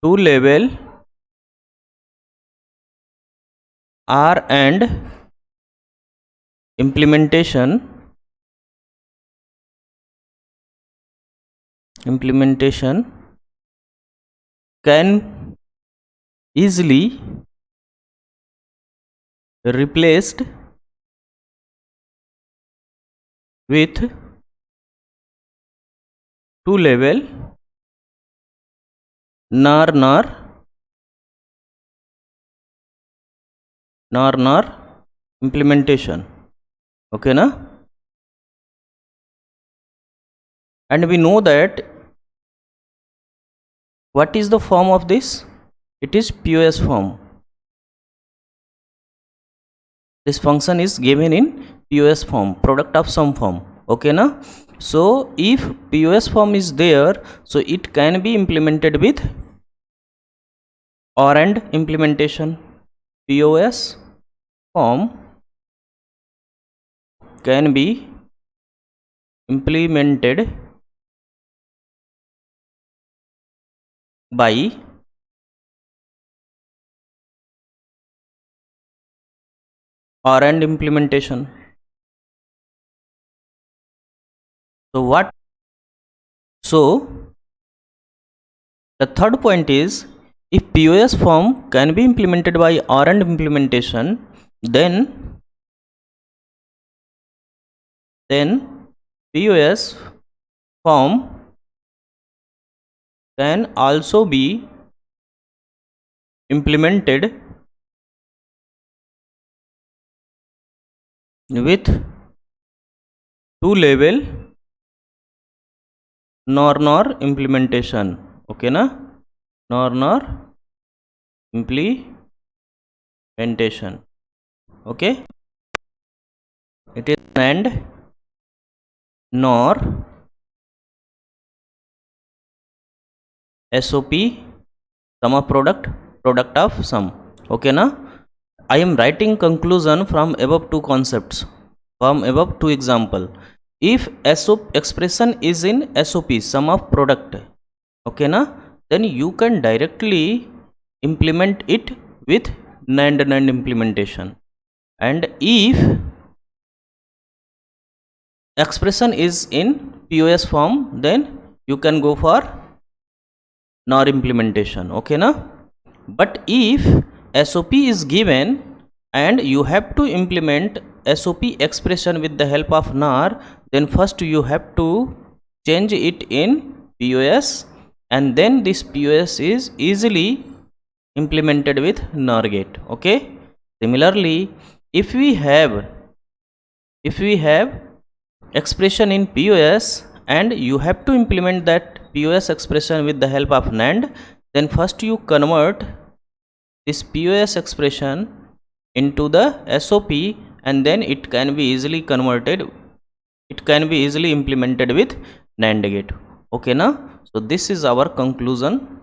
two level OR and implementation can easily replaced with two level NOR implementation. Okay na? And we know that what is the form of this? It is POS form. This function is given in POS form, product of sum form. Okay na? So if POS form is there, so it can be implemented with OR AND implementation. POS form can be implemented by or and implementation. So what? So the third point is, if POS form can be implemented by or and implementation, then POS form can also be implemented with two level nor implementation. Okay na? Nor implementation. Okay, it is and nor SOP sum of product of sum. Okay na? I am writing conclusion from above two concepts, from above two example. If SOP expression is in SOP sum of product, okay na, then you can directly implement it with NAND implementation. And if expression is in POS form, then you can go for NOR implementation. Okay na? But if SOP is given and you have to implement SOP expression with the help of NOR, then first you have to change it in POS, and then this POS is easily implemented with NOR gate. Okay. Similarly, if we have expression in POS and you have to implement that POS expression with the help of NAND, then first you convert this POS expression into the SOP, and then it can be easily implemented with NAND gate. Okay na? So this is our conclusion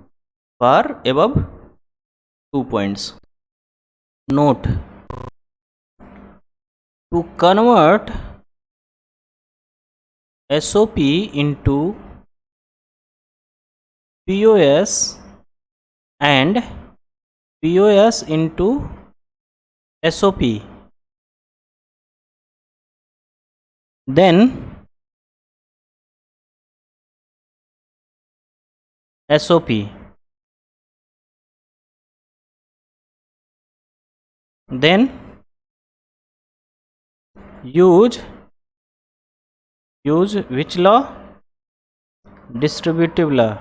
for above 2 points. Note: to convert SOP into POS and POS into SOP, then SOP, then use which law? Distributive law.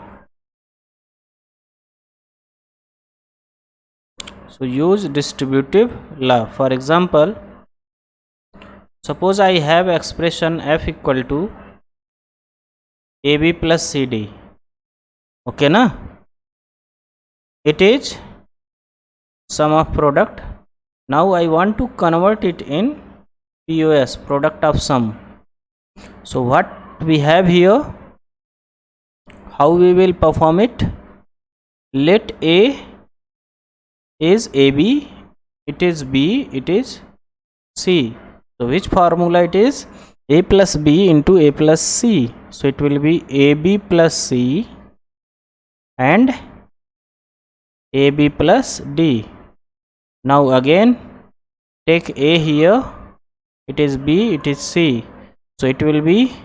So use distributive law. For example, suppose I have expression f equal to AB plus CD. Okay na? It is sum of product. Now I want to convert it in POS, product of sum. So what we have here? How we will perform it? Let A is AB, it is B, it is C. So which formula it is? A plus B into A plus C. So it will be AB plus C and AB plus D. Now again take A here, it is B, it is C. So it will be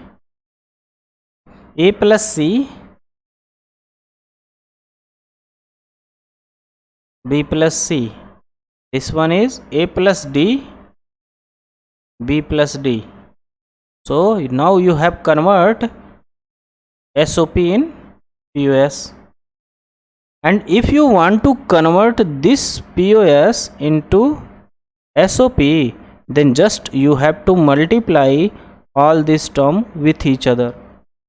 A plus C, B plus C. This one is A plus D, B plus D. So now you have convert SOP in POS. And if you want to convert this POS into SOP, then just you have to multiply all this term with each other.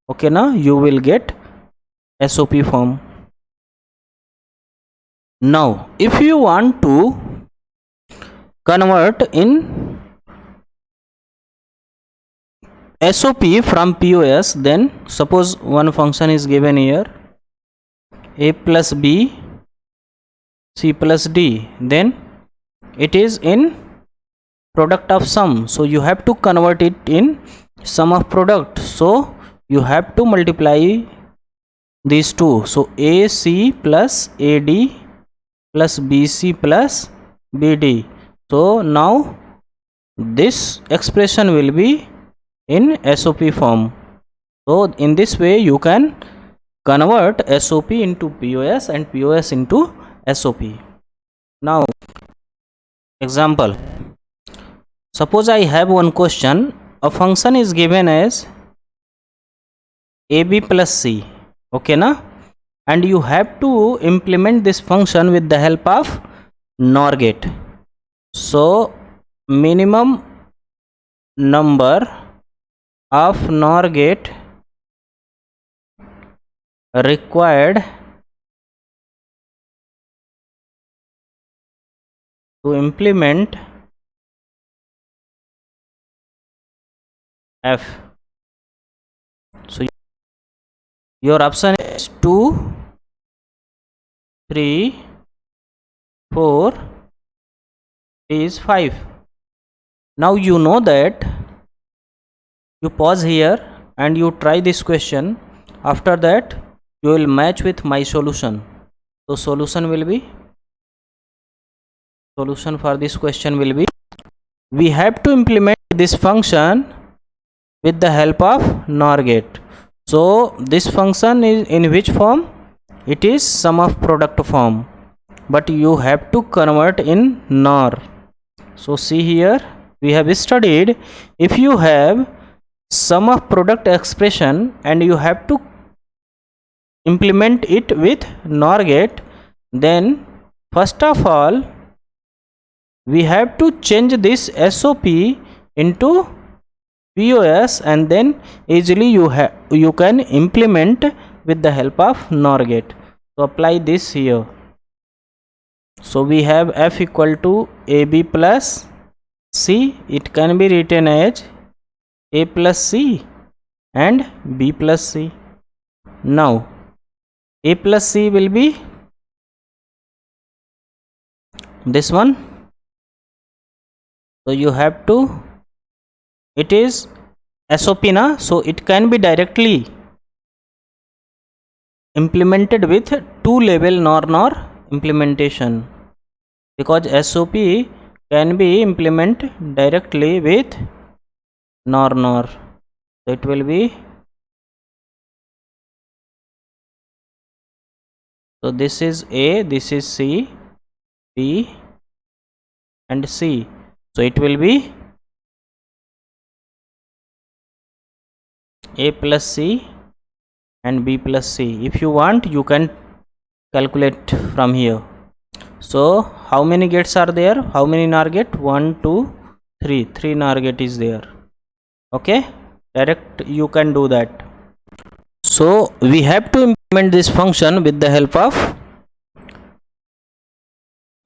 Okay now you will get SOP form. Now if you want to convert in SOP from POS, then suppose one function is given here, A plus B, C plus D, then it is in product of sum. So you have to convert it in sum of product. So you have to multiply these two. So AC plus AD plus BC plus BD. So now this expression will be in SOP form. So in this way you can convert SOP into POS and POS into SOP. Now example, suppose I have one question. A function is given as AB plus C, okay na, and you have to implement this function with the help of NOR gate. So minimum number of NOR gate required to implement F. So your option is 2, 3, 4 is 5. Now you know that you pause here and you try this question. After that you will match with my solution. So solution for this question will be, we have to implement this function with the help of NOR gate. So this function is in which form? It is sum of product form, but you have to convert in NOR. So see here, we have studied, if you have sum of product expression and you have to implement it with NOR gate, then first of all we have to change this SOP into POS, and then easily you can implement with the help of NOR gate. So apply this here. So we have F equal to AB plus C. It can be written as A plus C and B plus C. Now A plus C will be this one. So you have to, it is SOP na, so it can be directly implemented with two level NOR implementation, because SOP can be implemented directly with NOR. So it will be, so this is A, this is C, B and C. So it will be A plus C and B plus C. If you want, you can calculate from here. So how many gates are there? How many NOR gate? 1, 2, 3. 3 NOR gate is there. Okay, direct you can do that. So we have to implement this function with the help of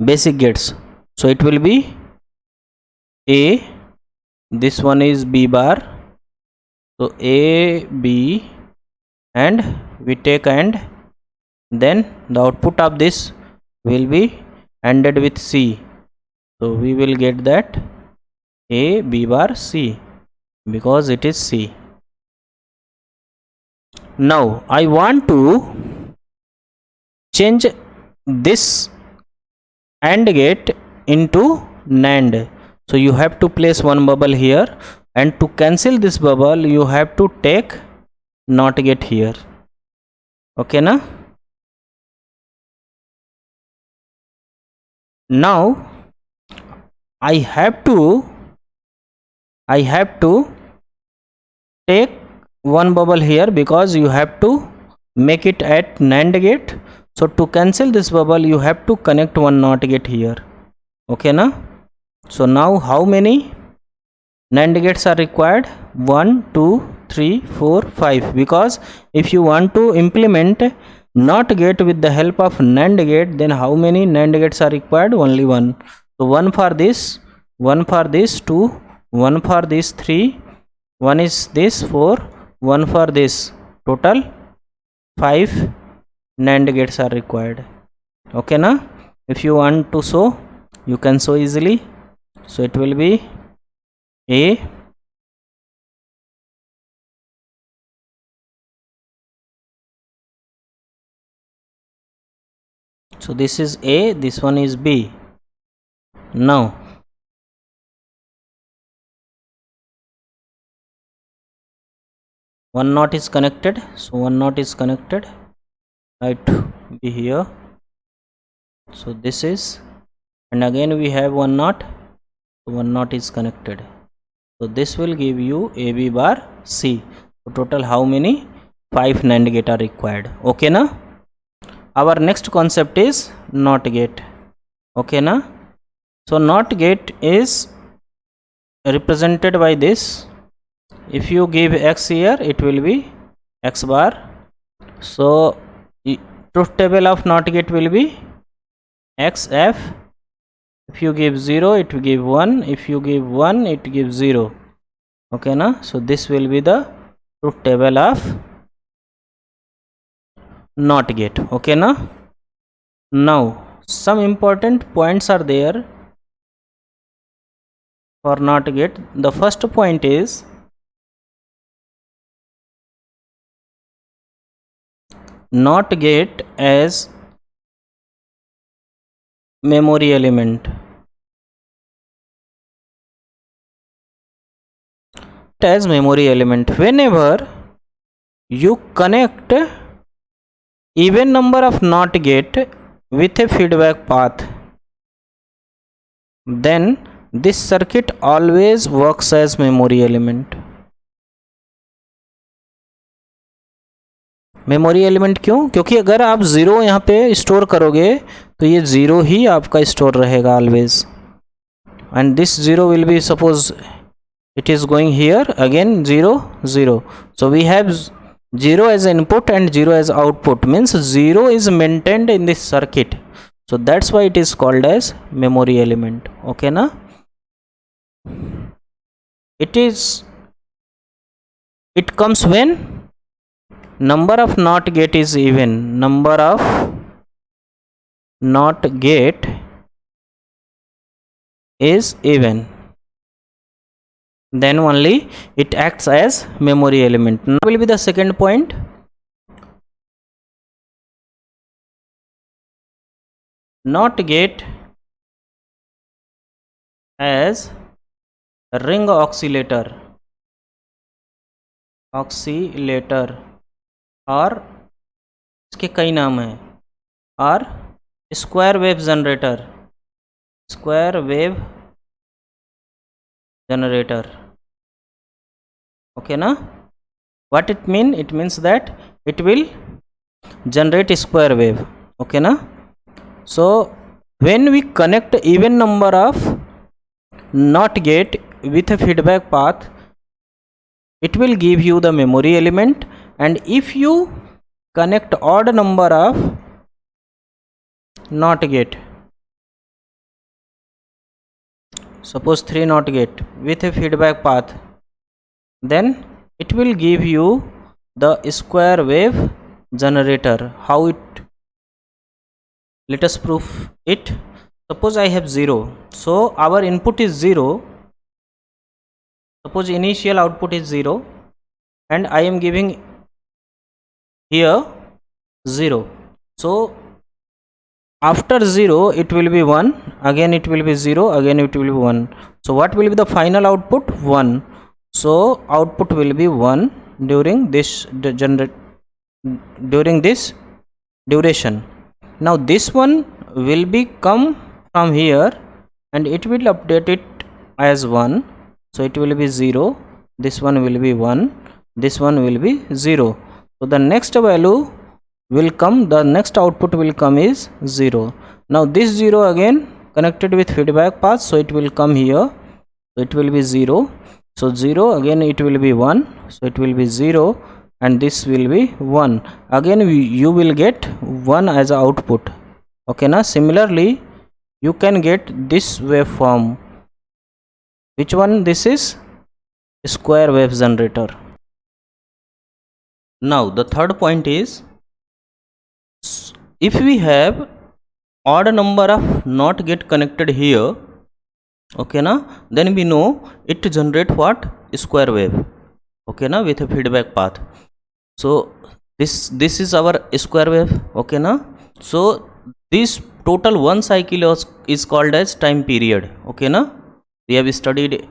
basic gates. So it will be A, this one is B bar. So A, B, and we take AND, then the output of this will be ANDed with C. So we will get that A, B bar, C, because it is C. Now I want to change this AND gate into NAND. So you have to place one bubble here, and to cancel this bubble you have to take NOT gate here. Okay na? Now I have to take one bubble here, because you have to make it at NAND gate. So to cancel this bubble you have to connect one NOT gate here. Okay na? So now how many NAND gates are required? 1, 2, 3, 4, 5. Because if you want to implement NOT gate with the help of NAND gate, then how many NAND gates are required? Only one. So one for this, one for this 2, one for this 3, one is this 4, one for this. Total 5 NAND gates are required. Okay na? If you want to show, you can show easily. So it will be A, So this is A, this one is B. Now one knot is connected, so one knot is connected, right, be here. So this is, and again we have one knot, so one knot is connected. So this will give you AB bar C. So total how many? 5 NAND gate are required. Okay na? Our next concept is NOT gate. Okay na? So NOT gate is represented by this. If you give X here, it will be X bar. So truth table of NOT gate will be XF. If you give 0, it will give 1. If you give 1, it gives 0. Okay na? So this will be the truth table of NOT gate. Okay na? Now some important points are there for NOT gate. The first point is NOT gate as memory element. As memory element, whenever you connect even number of NOT gate with a feedback path, then this circuit always works as memory element. Memory element क्यों? क्योंकि अगर आप zero यहाँ पे store करोगे तो ये zero ही आपका स्टोर रहेगा always, and this zero will be, suppose it is going here, again 0 0. So we have 0 as input and 0 as output, means 0 is maintained in this circuit. So that's why it is called as memory element. Okay na? It comes when number of NOT gate is even. Number of NOT gate is even, then only it acts as memory element. Now will be the second point. NOT gate as ring oscillator और इसके कई नाम हैं, और square wave generator. Okay na? What it mean? It means that it will generate square wave. Okay na? So when we connect even number of NOT gate with a feedback path, it will give you the memory element, and if you connect odd number of NOT gate, suppose 3 NOT gate with a feedback path, then it will give you the square wave generator. How it? Let us prove it. Suppose I have 0, so our input is 0. Suppose initial output is 0 and I am giving here 0. So after 0 it will be 1, again it will be 0, again it will be 1. So what will be the final output? 1. So output will be 1 during this duration. Now this one will be come from here and it will update it as 1. So it will be 0, this one will be 1, this one will be 0. So the next value will come, the next output will come is 0. Now this 0 again connected with feedback path, so it will come here, so it will be 0. So 0 again it will be 1, so it will be 0, and this will be 1. Again you will get 1 as output. Okay na? Similarly you can get this waveform. Which one? This is square wave generator. Now the third point is, if we have odd number of NOT gate connected here, okay na, then we know it generate what? Square wave. Okay na, with a feedback path. So this is our square wave. Okay na. So this total one cycle is called as time period. Okay, na? We have studied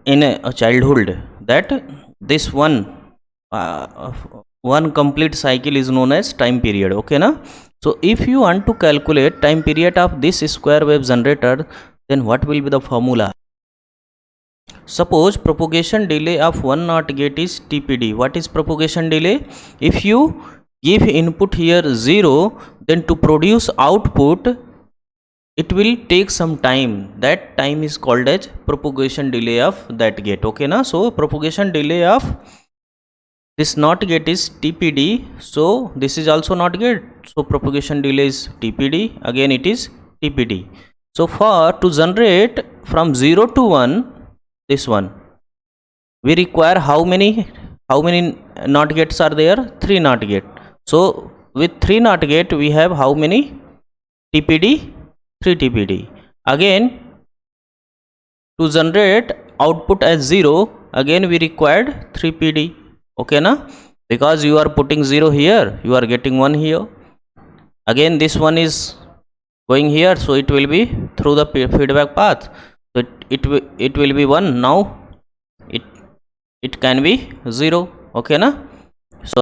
in a childhood that this uh, one complete cycle is known as time period. Okay, na? So if you want to calculate time period of this square wave generator, then what will be the formula? Suppose propagation delay of one NOT gate is TPD. What is propagation delay? If you give input here 0, then to produce output it will take some time. That time is called as propagation delay of that gate. Okay, na? So propagation delay of this NOT gate is TPD. So this is also NOT gate. So propagation delay is TPD. Again it is TPD. So for to generate from 0 to 1, this one, we require how many NOT gates are there? 3 NOT gate. So with 3 NOT gate we have how many TPD? 3 TPD. Again to generate output as 0, again we required 3 PD. Okay, na? Because you are putting 0 here, you are getting 1 here. Again this one is going here, so it will be through the feedback path. So it will be 1. Now it can be 0. Okay, na? So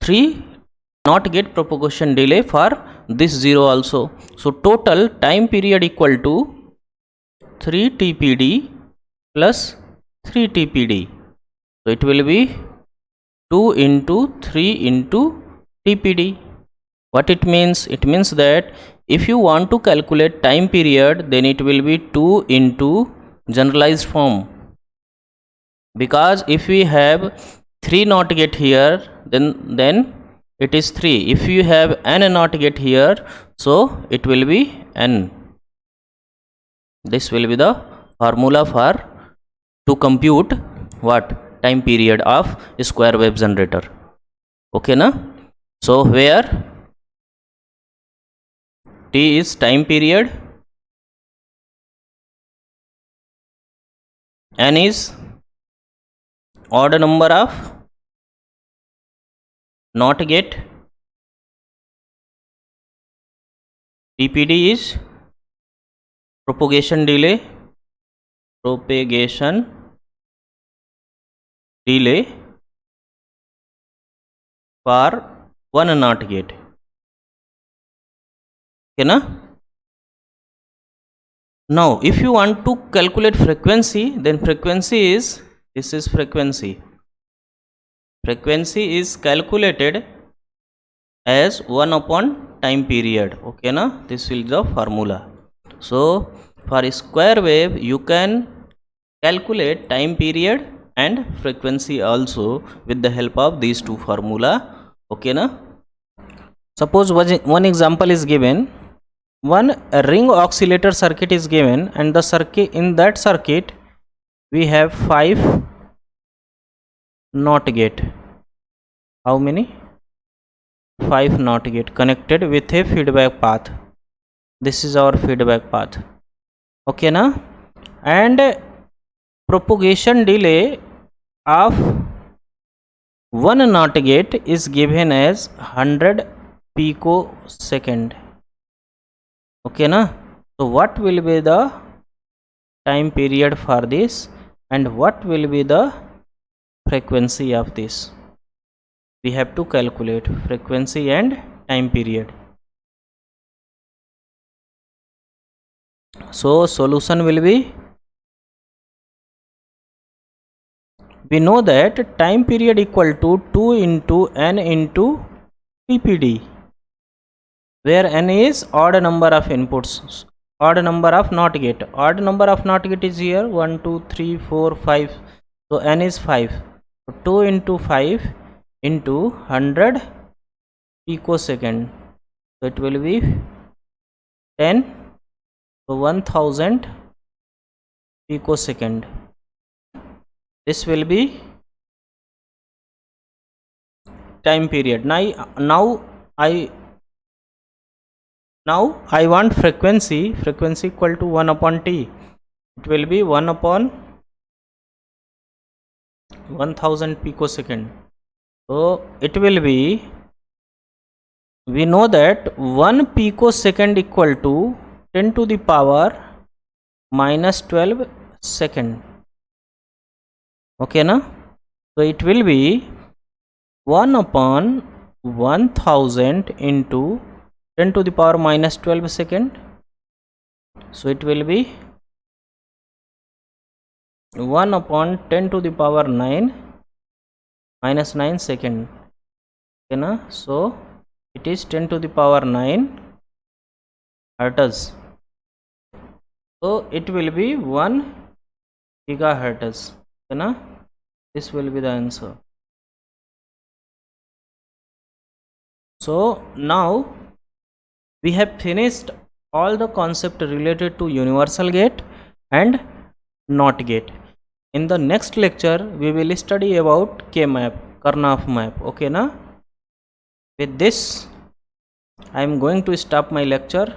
3 NOT gate propagation delay for this 0 also. So total time period equal to 3 TPD plus 3 TPD. So it will be 2 into 3 into TPD. What it means? It means that if you want to calculate time period, then it will be 2 into generalized form. Because if we have 3 NOT gate here, then it is 3. If you have n NOT gate here, so it will be n. This will be the formula for to compute what? Time period of square wave generator. Okay, na? So where T is time period, n is odd number of NOT gate, TPD is propagation delay for one NOT gate. Okay, na? Now if you want to calculate frequency, then frequency is, this is frequency. Frequency is calculated as 1 upon time period. Okay, na? This is the formula. So for a square wave you can calculate time period and frequency also with the help of these two formula. Okay, na? Suppose one example is given. One ring oscillator circuit is given, and the circuit, in that circuit we have 5 NOT gate. How many? 5 NOT gate connected with a feedback path. This is our feedback path. Okay, na? And propagation delay of one NOT gate is given as 100 picosecond. Okay, na? So what will be the time period for this, and what will be the frequency of this? We have to calculate frequency and time period. So solution will be, we know that time period equal to 2 into n into TPD, where n is odd number of inputs, odd number of NOT gate. Odd number of NOT gate is here 1, 2, 3, 4, 5. So n is 5. So 2 into 5 into 100 picosecond. So it will be 10. So 1000 picosecond. This will be time period. Now I want frequency equal to 1 upon t. It will be 1 upon 1000 picosecond. So it will be we know that 1 picosecond equal to 10 to the power minus 12 second. Okay na? So it will be 1 upon 1000 into 10 to the power minus 12 second. So it will be 1 upon 10 to the power 9 minus 9 second. Okay na? So it is 10 to the power 9 hertz. So it will be 1 gigahertz. Okay na? This will be the answer. So now we have finished all the concept related to universal gate and NOT gate. In the next lecture we will study about K-map, Karnaugh map. Okay na? With this I am going to stop my lecture.